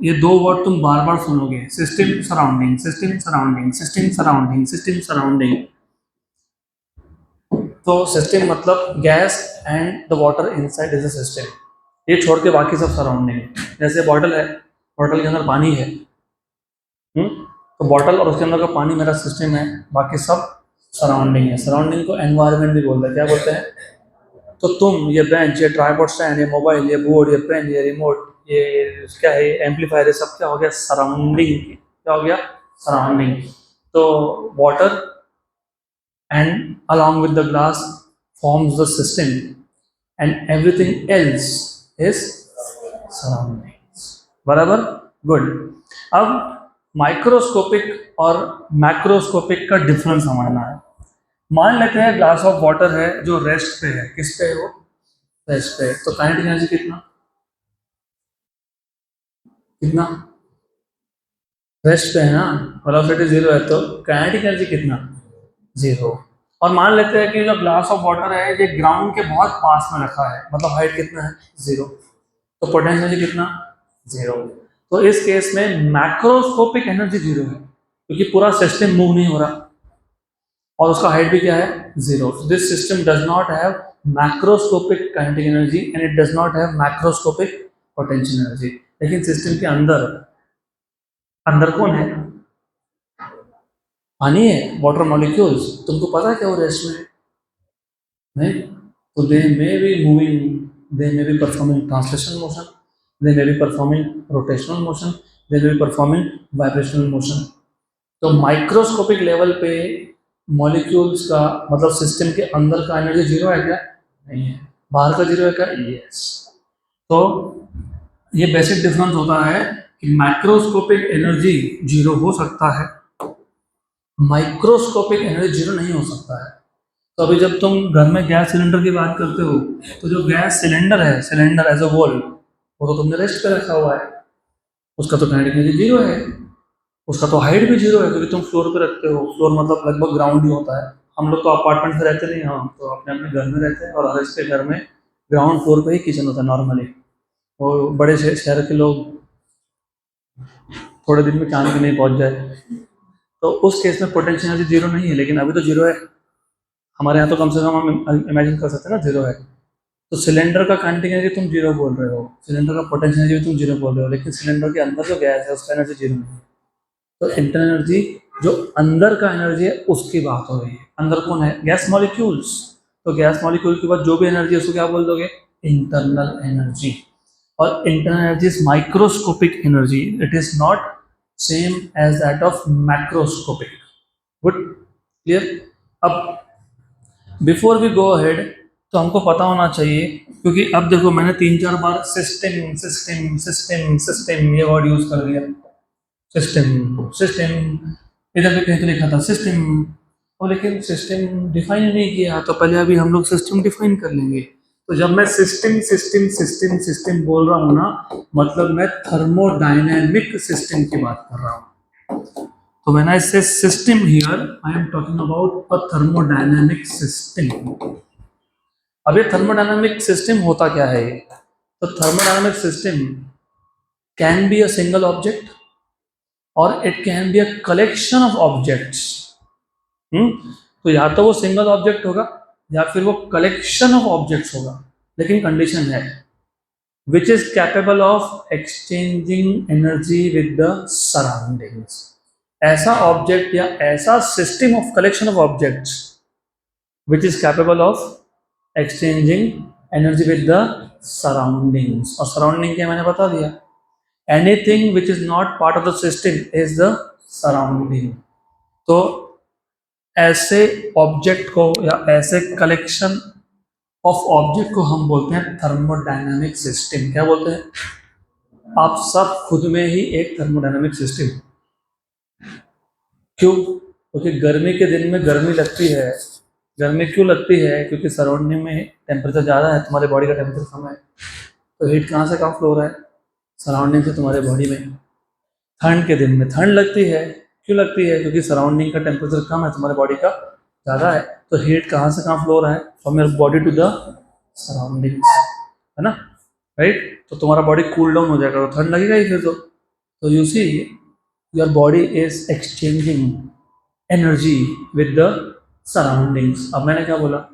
ये दो वर्ड तुम बार बार सुनोगे, system surrounding, system surrounding, system surrounding, system surrounding. तो सिस्टम मतलब gas and the water inside is a system, ये छोड़ के बाकी सब सराउंडिंग है। जैसे बॉटल है, बॉटल के अंदर पानी है, तो बॉटल और उसके अंदर का पानी मेरा सिस्टम है, बाकी सब सराउंडिंग है, सराउंडिंग को एनवायरनमेंट भी बोलते हैं। क्या बोलते हैं? तो तुम, ये बेंच, ये ट्राइपॉड स्टैंड, ये मोबाइल, ये बोर्ड, ये पेन, ये रिमोट, ये क्या है, एम्पलीफायर, ये सब क्या हो गया? सराउंडिंग। क्या हो गया? सराउंडिंग। तो water and along with the glass forms the system, and everything else is surroundings. बराबर? गुड। अब माइक्रोस्कोपिक और मैक्रोस्कोपिक का डिफरेंस समझना है। मान लेते हैं ग्लास ऑफ वाटर है जो रेस्ट पे है। किस पे है वो? रेस्ट पे है। तो काइनेटिक एनर्जी कितना? कितना? रेस्ट पे है ना, वेलोसिटी जीरो है, तो काइनेटिक एनर्जी कितना? जीरो। और मान लेते हैं कि जो ग्लास ऑफ वाटर है ये ग्राउंड के बहुत पास में रखा है, मतलब हाइट कितना है? जीरो। तो पोटेंशियल एनर्जी कितना? जीरो। तो इस केस में मैक्रोस्कोपिक एनर्जी जीरो है, क्योंकि पूरा सिस्टम मूव नहीं हो रहा और उसका हाइट भी क्या है? Zero. This system does not have macroscopic kinetic energy and it does not have macroscopic potential energy. लेकिन सिस्टम के अंदर, अंदर कौन है? पानी है, वाटर मॉलिक्यूल्स। तुमको पता है क्या वो रेस्ट में है? नहीं। तो they may be moving, they may be performing translational motion, they may be performing rotational motion, they may be performing vibrational motion. तो माइक्रोस्कोपिक लेवल पे मॉलिक्यूल्स का, मतलब सिस्टम के अंदर का एनर्जी जीरो है क्या? नहीं है। बाहर का जीरो है क्या? यस। तो ये बेसिक डिफरेंस होता है कि मैक्रोस्कोपिक एनर्जी जीरो हो सकता है, माइक्रोस्कोपिक एनर्जी जीरो नहीं हो सकता है। तो अभी जब तुम घर में गैस सिलेंडर की बात करते हो, तो जो गैस सिलेंडर है, सिलेंडर एज अ वोल, वो तो तुमने रेस्ट पे रखा हुआ है, उसका तो काइनेटिक एनर्जी जीरो है, उसका तो हाइट भी जीरो है, क्योंकि तुम फ्लोर पे रखते हो। फ्लोर मतलब लगभग ग्राउंड ही होता है। हम लोग तो अपार्टमेंट में रहते नहीं, हम तो अपने अपने घर में रहते हैं, और हर इसके घर में ग्राउंड फ्लोर पे ही किचन होता है नॉर्मली। और बड़े शहर के लोग थोड़े दिन में चांद पे नहीं पहुंच जाए, तो उस केस में पोटेंशियल एनर्जी जीरो नहीं है। लेकिन अभी तो जीरो है हमारे यहाँ, तो कम से कम हम इमेजिन कर सकते हैं ना जीरो है। तो सिलेंडर का काइनेटिक एनर्जी तुम जीरो बोल रहे हो, सिलेंडर का पोटेंशियल एनर्जी तुम जीरो बोल रहे हो, लेकिन सिलेंडर के अंदर जो गैस है उसका एनर्जी जीरो नहीं है। तो इंटरनल एनर्जी, जो अंदर का एनर्जी है उसकी बात हो रही है। अंदर कौन है? Gas molecules. तो गैस मॉलिक्यूल के बाद जो भी एनर्जी है उसको क्या बोल दोगे? Internal energy. और internal energy is microscopic energy, it is not same as that of macroscopic. Good, clear? अब बिफोर वी गो अहेड, तो हमको पता होना चाहिए, क्योंकि अब देखो मैंने 3-4 बार सिस्टम सिस्टम सिस्टम सिस्टम ये वर्ड यूज कर दिया। सिस्टम सिस्टम, इधर पे कहीं तो लिखा था सिस्टम, और लेकिन सिस्टम डिफाइन नहीं किया। तो पहले अभी हम लोग सिस्टम डिफाइन कर लेंगे। तो जब मैं सिस्टम सिस्टम सिस्टम सिस्टम बोल रहा हूँ ना, मतलब मैं थर्मोडायनेमिक सिस्टम की बात कर रहा हूँ। तो when I say system here, I am talking about a thermodynamic system. अब ये थर्मोडायनेमिक सिस्टम होता क्या है? तो thermodynamic system can be a single object और it can be a collection of objects. तो या तो वो सिंगल ऑब्जेक्ट होगा या फिर वो कलेक्शन ऑफ ऑब्जेक्ट्स होगा, लेकिन कंडीशन है which is capable of exchanging energy with the surroundings. ऐसा ऑब्जेक्ट या ऐसा system of collection of objects which is capable of exchanging energy with the surroundings. और सराउंडिंग क्या मैंने बता दिया, anything which is not part of the system is the surrounding. तो ऐसे ऑब्जेक्ट को या ऐसे कलेक्शन ऑफ ऑब्जेक्ट को हम बोलते हैं थर्मोडायनामिक सिस्टम। क्या बोलते हैं? आप सब खुद में ही एक थर्मोडायनामिक सिस्टम। क्यों? क्योंकि गर्मी के दिन में गर्मी लगती है। गर्मी क्यों लगती है? क्योंकि सराउंडिंग में टेम्परेचर ज़्यादा है, तुम्हारे बॉडी का टेम्परेचर कम है, तो हीट कहाँ से कम फ्लो हो रहा है? सराउंडिंग से तुम्हारे बॉडी में। ठंड के दिन में ठंड लगती है। क्यों लगती है? क्योंकि सराउंडिंग का टेम्परेचर कम है, तुम्हारे बॉडी का ज़्यादा है, तो हीट कहाँ से कहाँ फ्लो हो रहा है? From your body to the surroundings, है ना? राइट? तो तुम्हारा बॉडी कूल डाउन हो जाएगा, तो ठंड लगेगा ही फिर तो you see your body is exchanging energy with the surroundings. अब मैंने क्या बोला?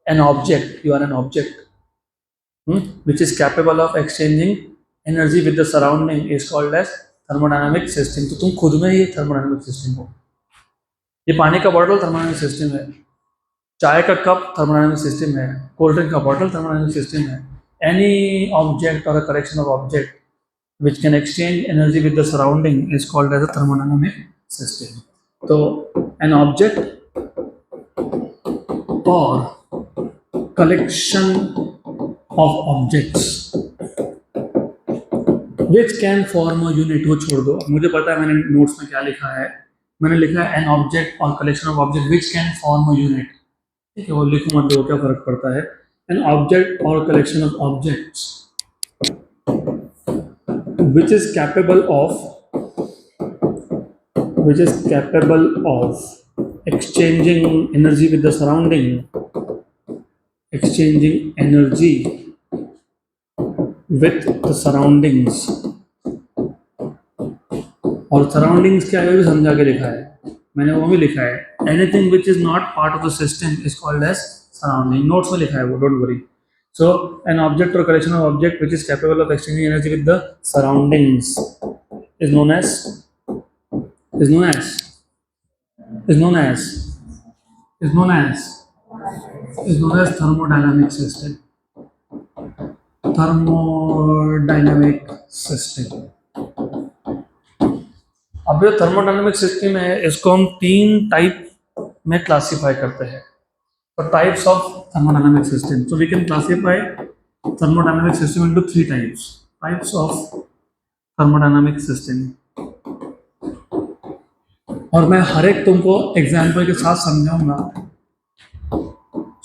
An object, you are an object which is capable of exchanging energy with the surrounding is called as thermodynamic system। तो तुम खुद में ही एक thermodynamic system हो। ये पानी का बॉटल थर्मोडायनामिक सिस्टम है, चाय का कप थर्मोडायनामिक सिस्टम है, कोल्ड ड्रिंक का बॉटल थर्मोडायनामिक सिस्टम है. एनी ऑब्जेक्ट और अ collection of object which can exchange energy with the surrounding is called as a thermodynamic system. So an object or collection of objects which can form a unit, वो छोड़ दो, मुझे पता है मैंने notes में क्या लिखा है. मैंने लिखा है an object or collection of objects which can form a unit. ठीक है, वो लिखो मत, दो क्या फर्क पड़ता है. An object or collection of objects which is capable of exchanging energy with the surrounding, exchanging energy with the surroundings. और सराउंडिंग्स क्या है भी समझा के लिखा है, मैंने वो भी लिखा है. Anything which is not part of the system is called as surrounding. Notes में लिखा है वो, don't worry. So an object or collection of object which is capable of exchanging energy with the surroundings is known as is known as is known as is known as is known as thermodynamic system. Thermodynamic system. अब ये thermodynamic system है, इसको हम 3 type में classify करते हैं. So types of thermodynamic system. So we can classify thermodynamic system into 3 types. Types of thermodynamic system. और मैं हर एक तुमको एग्जाम्पल के साथ समझाऊंगा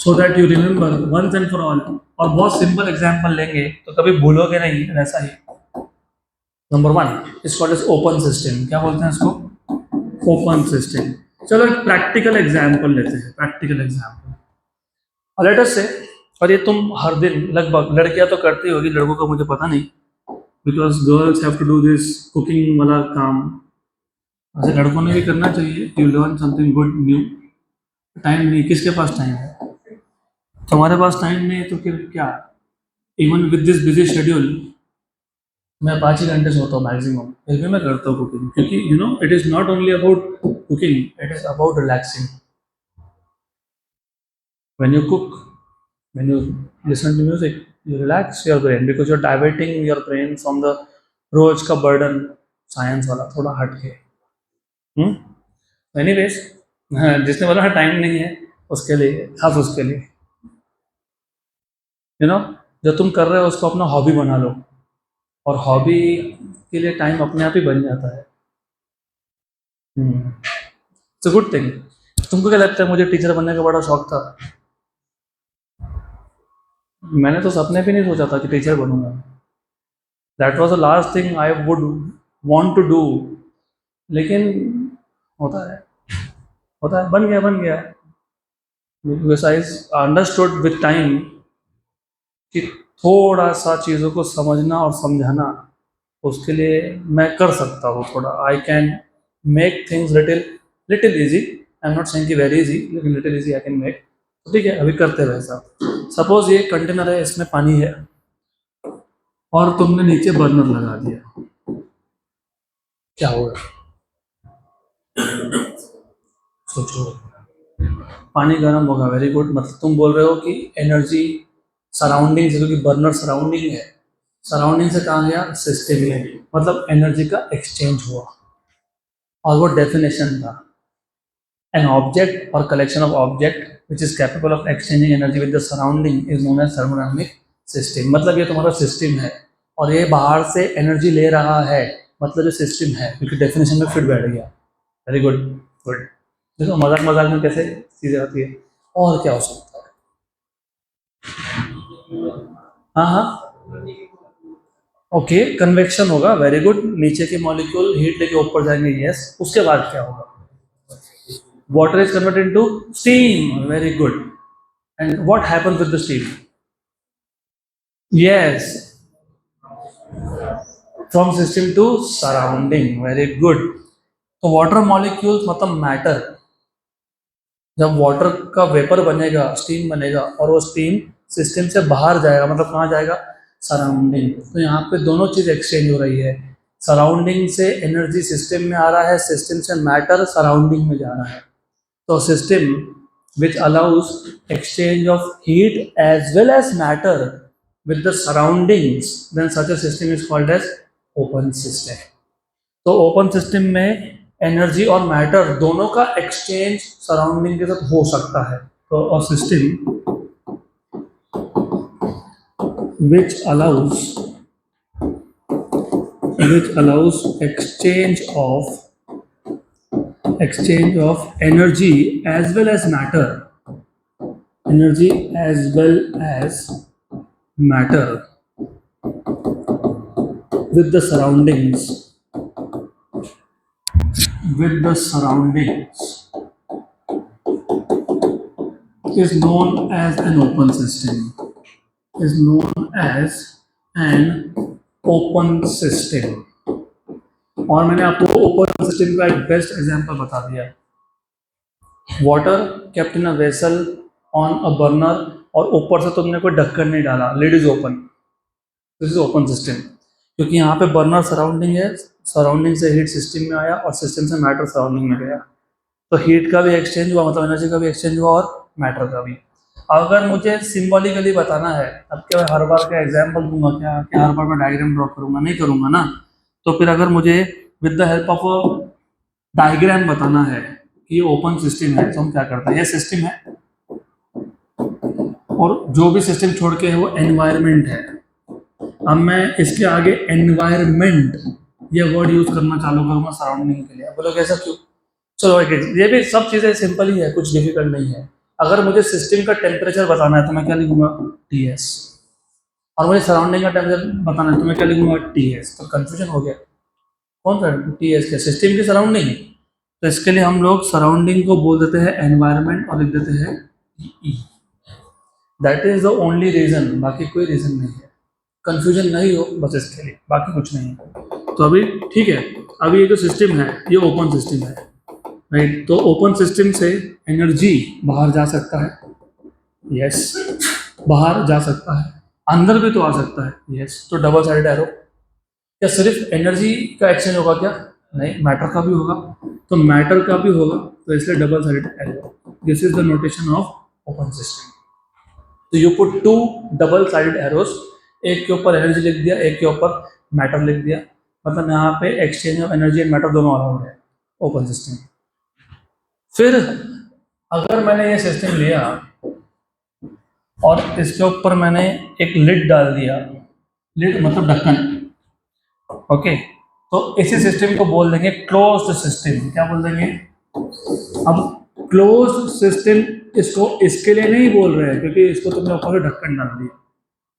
so that you remember once and for all. और बहुत सिंपल एग्जाम्पल लेंगे तो कभी भूलोगे नहीं. ऐसा ही number 1 is called as open system. क्या बोलते हैं इसको? Open system. चलो एक प्रैक्टिकल एग्जाम्पल लेते हैं. प्रैक्टिकल एग्जाम्पल लेट अस से, और ये तुम हर दिन लगभग, लड़कियां तो करती होगी, लड़कों का मुझे पता नहीं, because girls have to do this cooking वाला काम. ऐसे लड़कों ने भी करना चाहिए. You learn something good new. Time नहीं, किसके पास टाइम है? तुम्हारे पास टाइम नहीं है तो फिर क्या? Even with this busy schedule मैं 5 ही घंटे सोता हूँ मैक्सिमम, फिर भी मैं करता हूँ कुकिंग, क्योंकि you know it is not only about cooking, it is about relaxing. When you cook, when you listen to music, you relax your brain because you're diverting your brain from the रोज का burden science वाला, थोड़ा हट के. Anyways, जिसने बोला time नहीं है उसके लिए, खास उसके लिए, यू नो, जो तुम कर रहे हो उसको अपना हॉबी बना लो, और हॉबी के लिए टाइम अपने आप ही बन जाता है. It's a good thing. तुमको क्या लगता है? मुझे टीचर बनने का बड़ा शौक था. मैंने तो सपने भी नहीं सोचा था कि टीचर बनूंगा. That was the last thing I would want to do. लेकिन होता है, बन गया. Because I understood with time कि थोड़ा सा चीज़ों को समझना और समझाना, उसके लिए मैं कर सकता हूँ थोड़ा. I can make things little easy. I am not saying कि वेरी इजी, लेकिन little easy I can make. ठीक है, अभी करते हैं वैसा. सपोज ये कंटेनर है, इसमें पानी है, और तुमने नीचे बर्नर लगा दिया, क्या होगा? सोचो. पानी गर्म होगा. Very good. मतलब तुम बोल रहे हो कि एनर्जी सराउंडिंग से, क्योंकि बर्नर सराउंडिंग है, सराउंडिंग से कहाँ गया? सिस्टम में. मतलब एनर्जी का एक्सचेंज हुआ, और वो डेफिनेशन था. An object or collection of object which is capable of exchanging energy with the surrounding is known as thermodynamic system. मतलब ये तुम्हारा सिस्टम है, और ये बाहर से एनर्जी ले रहा है, मतलब ये सिस्टम है, क्योंकि डेफिनेशन में फिट बैठ गया. Very good. गुड. देखो मजाक मजाक में कैसे चीज़ें आती है. और क्या हो सकता है? हाँ, ओके, कन्वेक्शन होगा. Very good. नीचे के मॉलिक्यूल हीट लेके ऊपर जाएंगे. यस. उसके बाद क्या होगा? Water is converted into steam. Very good. And what happens with the steam? Yes. From system to surrounding. Very good. तो वाटर मॉलिक्यूल्स मतलब मैटर, जब वाटर का वेपर बनेगा, स्टीम बनेगा, और वो स्टीम सिस्टम से बाहर जाएगा, मतलब कहाँ जाएगा? सराउंडिंग. तो यहाँ पे दोनों चीज़ एक्सचेंज हो रही है. सराउंडिंग से एनर्जी सिस्टम में आ रहा है, सिस्टम से मैटर सराउंडिंग में जा रहा है. तो system which allows exchange of heat as well as matter with the surroundings, then such a system is called as open system. तो ओपन सिस्टम में एनर्जी और मैटर दोनों का एक्सचेंज सराउंडिंग के साथ हो सकता है. तो a system which allows exchange of energy as well as matter with the surroundings is known as an open system. और मैंने आपको ओपन सिस्टम का एक बेस्ट एग्जांपल बता दिया. Water kept in a vessel on a burner, और ऊपर से तुमने कोई ढक्कन नहीं डाला, lid is open. This is open system, क्योंकि यहाँ पे बर्नर सराउंडिंग है, सराउंडिंग से हीट सिस्टम में आया और सिस्टम से मैटर सराउंडिंग में गया. तो हीट का भी एक्सचेंज हुआ, मतलब एनर्जी का भी एक्सचेंज हुआ और मैटर का भी. अगर मुझे सिंबॉलिकली बताना है, अब क्या हर बार का एग्जांपल दूंगा क्या, कि हर बार मैं डायग्राम ड्रॉ करूंगा? नहीं करूंगा ना. तो फिर अगर मुझे with the help of diagram बताना है कि ये ओपन सिस्टम है, तो हम क्या करते हैं? ये सिस्टम है और जो भी सिस्टम छोड़ के है वो एनवायरनमेंट है. अब मैं इसके आगे एनवायरनमेंट ये वर्ड यूज करना चालू करूंगा सराउंडिंग के लिए. बोलो कैसा, क्यों? चलो ये भी सब चीजें सिंपल ही है, कुछ डिफिकल्ट नहीं है. अगर मुझे सिस्टम का टेम्परेचर बताना है तो मैं क्या लिखूंगा? Ts. और मुझे सराउंडिंग का टेम्परेचर बताना है तो मैं क्या लिखूंगा? Ts. तो कंफ्यूजन हो गया, कौन सा Ts? क्या सिस्टम की सराउंडिंग? तो इसके लिए हम लोग सराउंडिंग को बोल देते हैं एनवायरनमेंट और लिख देते हैं E. That is the only reason, बाकी कोई रीजन नहीं है. कंफ्यूजन नहीं हो बस इसके लिए, बाकी कुछ नहीं है. तो अभी ठीक है. अभी ये जो सिस्टम है ये ओपन सिस्टम है, राइट? तो ओपन सिस्टम से एनर्जी बाहर जा सकता है, यस, बाहर जा सकता है. अंदर भी तो आ सकता है, यस. तो डबल साइडेड एरो. क्या सिर्फ एनर्जी का एक्सचेंज होगा क्या? नहीं, मैटर का भी होगा. तो मैटर का भी होगा, तो इसलिए double sided arrow. This is the notation of open system. तो you put two double sided arrows, एक के ऊपर एनर्जी लिख दिया, एक के ऊपर मैटर लिख दिया. मतलब यहाँ पे exchange of energy and matter दोनों अलाउड है ओपन सिस्टम. फिर अगर मैंने ये सिस्टम लिया और इसके ऊपर मैंने एक लिड डाल दिया, लिड मतलब ढक्कन, ओके, तो इसी सिस्टम को बोल देंगे क्लोज्ड सिस्टम. क्या बोल देंगे? अब क्लोज्ड सिस्टम इसको इसके लिए नहीं बोल रहे हैं क्योंकि इसको तुमने ऊपर से ढक्कन डाल दिया.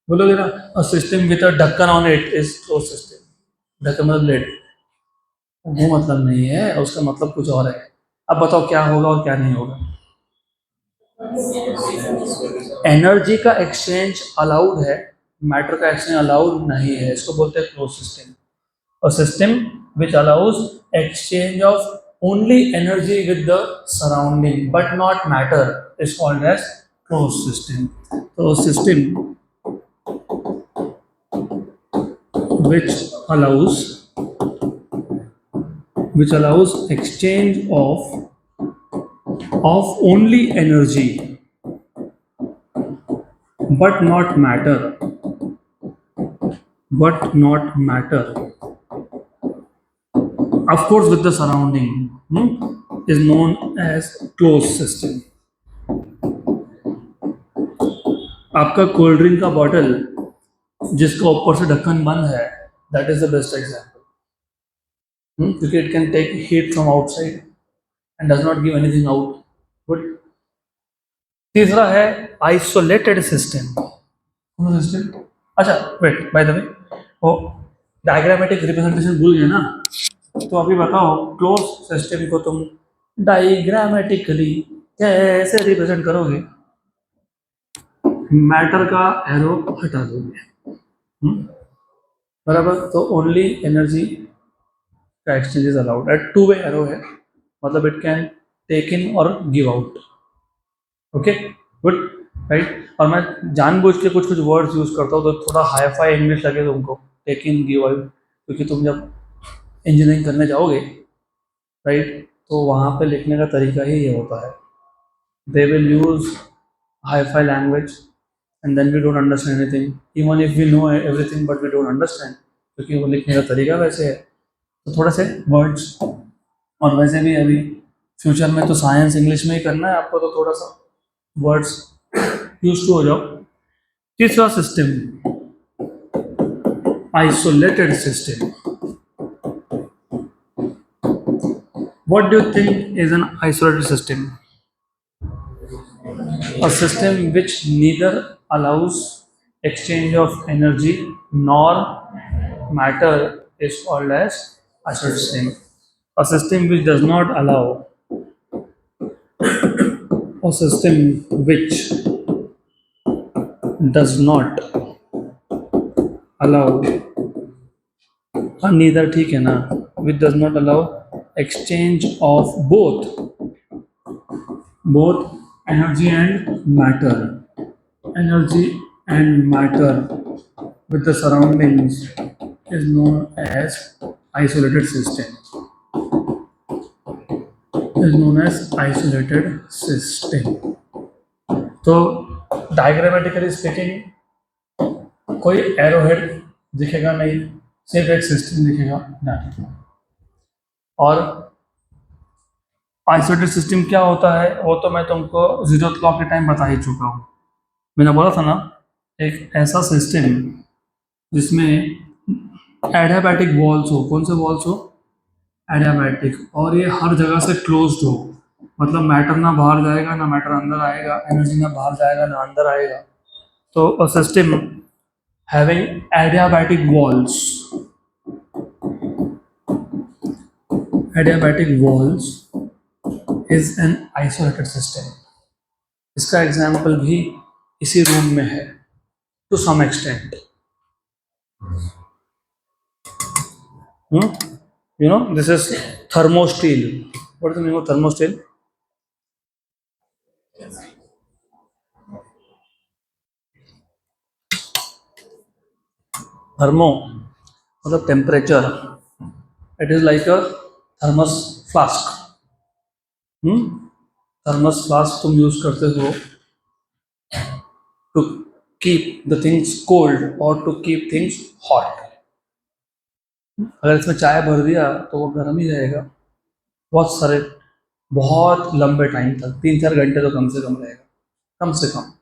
बोलोगे ना, अ सिस्टम विद अ ढक्कन on it is closed system. ढक्कन मतलब लिड, वो मतलब नहीं है, उसका मतलब कुछ और है. अब बताओ क्या होगा और क्या नहीं होगा? एनर्जी का एक्सचेंज अलाउड है, मैटर का एक्सचेंज अलाउड नहीं है. इसको बोलते हैं क्लोज सिस्टम. और system which allows exchange of only energy with the surrounding but not matter is called as close system. तो system which allows exchange of only energy but not matter of course with the surrounding, is known as closed system. आपका cold drink का bottle जिसका ऊपर से ढक्कन बंद है, that is the best example, क्योंकि it can take heat from outside and does not give anything out. Good. तीसरा है आइसोलेटेड सिस्टम. अच्छा वेट, बाय द वे, वो डायग्रामेटिक रिप्रेजेंटेशन भूल गए ना, तो अभी बताओ क्लोज सिस्टम को तुम डायग्रामेटिकली कैसे रिप्रेजेंट करोगे? मैटर का एरो हटा दोगे, बराबर. तो ओनली एनर्जी का exchange is allowed at two way arrow है, मतलब इट कैन टेक इन और give out. Okay, good, right. और मैं जानबूझ के कुछ वर्ड्स यूज करता हूँ तो थोड़ा हाई फाई इंग्लिश लगे तुमको, टेक इन गिव आउट, क्योंकि तुम जब इंजीनियरिंग करने जाओगे, राइट, तो वहाँ पे लिखने का तरीका ही ये होता है, they will use hi fi language and then we don't understand anything, even if we know everything but we don't understand, क्योंकि वो लिखने का तरीका वैसे है। तो थोड़ा से वर्ड्स, और वैसे भी अभी फ्यूचर में तो साइंस इंग्लिश में ही करना है आपको, तो थोड़ा सा वर्ड्स यूज टू हो जाओ। तीसरा system, isolated system. What do you think is an isolated system? A system which neither allows exchange of energy nor matter is called as isolated system. A system which does not allow, a system which does not allow, neither ठीक है ना, which does not allow exchange of both energy and matter, energy and matter with the surroundings is known as isolated system, is known as isolated system. तो diagrammatically speaking कोई arrowhead दिखेगा नहीं, सिर्फ एक system दिखेगा ना। और आइसोलेटेड सिस्टम क्या होता है वो तो मैं तुमको जीरो क्लॉक के टाइम बता ही चुका हूँ। मैंने बोला था ना, एक ऐसा सिस्टम जिसमें एडियाबैटिक वॉल्स हो। कौन से वॉल्स हो? एडियाबैटिक। और ये हर जगह से क्लोज्ड हो, मतलब मैटर ना बाहर जाएगा ना मैटर अंदर आएगा, एनर्जी ना बाहर जाएगा ना अंदर आएगा। तो a system having adiabatic walls, adiabatic walls is an isolated system. इसका एग्जाम्पल भी इसी रूम में है to some extent. You know, this is thermosteel. What is the meaning of thermosteel? Thermo मतलब temperature, it is like a thermos flask. Thermos flask तुम use करते हो to keep the things cold और to keep things hot. अगर इसमें चाय भर दिया तो वो गर्म ही रहेगा बहुत लंबे टाइम तक, 3-4 घंटे तो कम से कम रहेगा, कम से कम।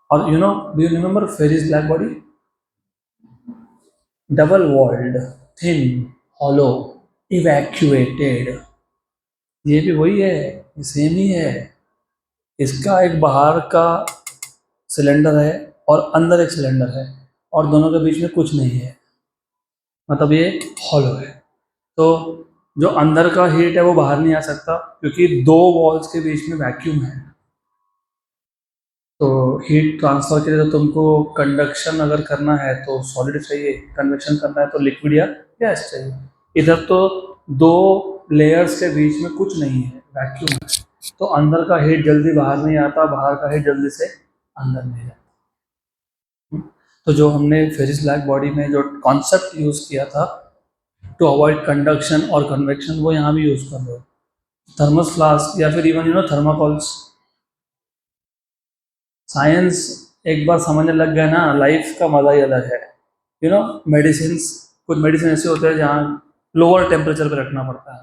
और you know, do you remember Ferry's black body? Double walled, thin, hollow, evacuated. ये भी वही है, ये सेम ही है। इसका एक बाहर का सिलेंडर है और अंदर एक सिलेंडर है, और दोनों के बीच में कुछ नहीं है, मतलब ये हॉलो है। तो जो अंदर का हीट है वो बाहर नहीं आ सकता, क्योंकि दो वॉल्स के बीच में वैक्यूम है। तो हीट ट्रांसफर के लिए तो तुमको कंडक्शन अगर करना है तो सॉलिड चाहिए, कन्वेक्शन करना है तो लिक्विड या गैस चाहिए। इधर तो दो लेयर्स के बीच में कुछ नहीं है, वैक्यूम है। तो अंदर का हीट जल्दी बाहर नहीं आता, बाहर का हीट जल्दी से अंदर नहीं जाता। तो जो हमने फेरिस ब्लैक बॉडी में जो कॉन्सेप्ट यूज किया था टू अवॉइड कंडक्शन और कन्वेक्शन, वो यहाँ भी यूज कर रहे हो। थर्मस फ्लास्क या फिर इवन थर्माकोल्स। साइंस एक बार समझने लग गया ना, लाइफ का मजा ही अलग है। मेडिसिन, कुछ मेडिसिन ऐसे होते हैं जहाँ लोअर टेम्परेचर पे रखना पड़ता है।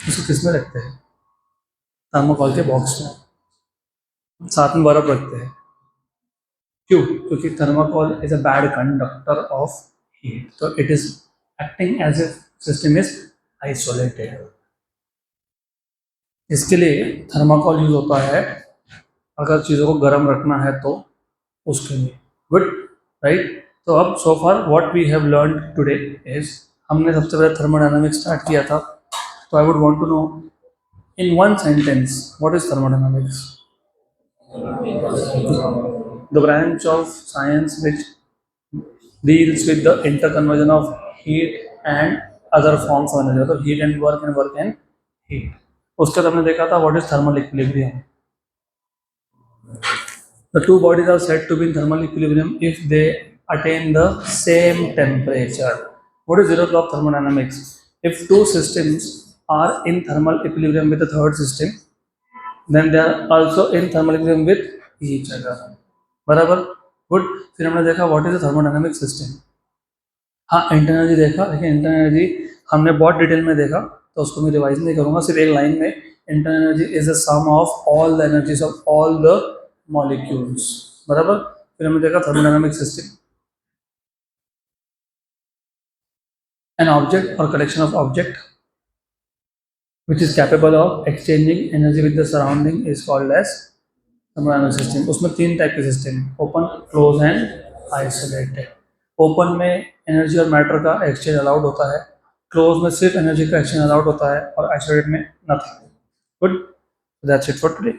उसको किस में रखते हैं? थर्माकोल के बॉक्स में, साथ में बर्फ रखते हैं। क्यों? क्योंकि thermocol is a bad conductor of heat, तो it is acting as a system is isolated. इसके लिए थर्माकोल यूज होता है अगर चीज़ों को गर्म रखना है तो उसके लिए। Good, right. तो अब so far what we have learn today is, हमने सबसे पहले थर्मोडायनामिक्स स्टार्ट किया था। तो I would want to know in one sentence what is thermodynamics? The branch of science which deals with the interconversion of heat and other forms of energy, मतलब heat and work and heat। उसके बाद हमने देखा था what is thermal equilibrium। The two bodies are said to be in thermal equilibrium if they attain the same temperature. What is zero law of thermodynamics? If two systems are in thermal equilibrium with the third system, then they are also in thermal equilibrium with each other. बराबर, good. फिर हमने देखा what is the thermodynamic system. हाँ, internal energy देखा, लेकिन internal energy हमने बहुत detail में देखा, तो उसको मैं रिवाइज नहीं करूंगा. सिर्फ एक लाइन में, internal energy is the sum of all the energies of all the molecules. बराबर. फिर हमने देखा thermodynamic system, an object or collection of object which is capable of exchanging energy with the surrounding is called as thermodynamic system. उसमें तीन type के system, open, close and isolated. Open में energy और matter का exchange allowed होता है, close में सिर्फ एनर्जी का एक्सचेंज अलाउड होता है, और आइसोलेटेड में nothing. Good. That's it for today.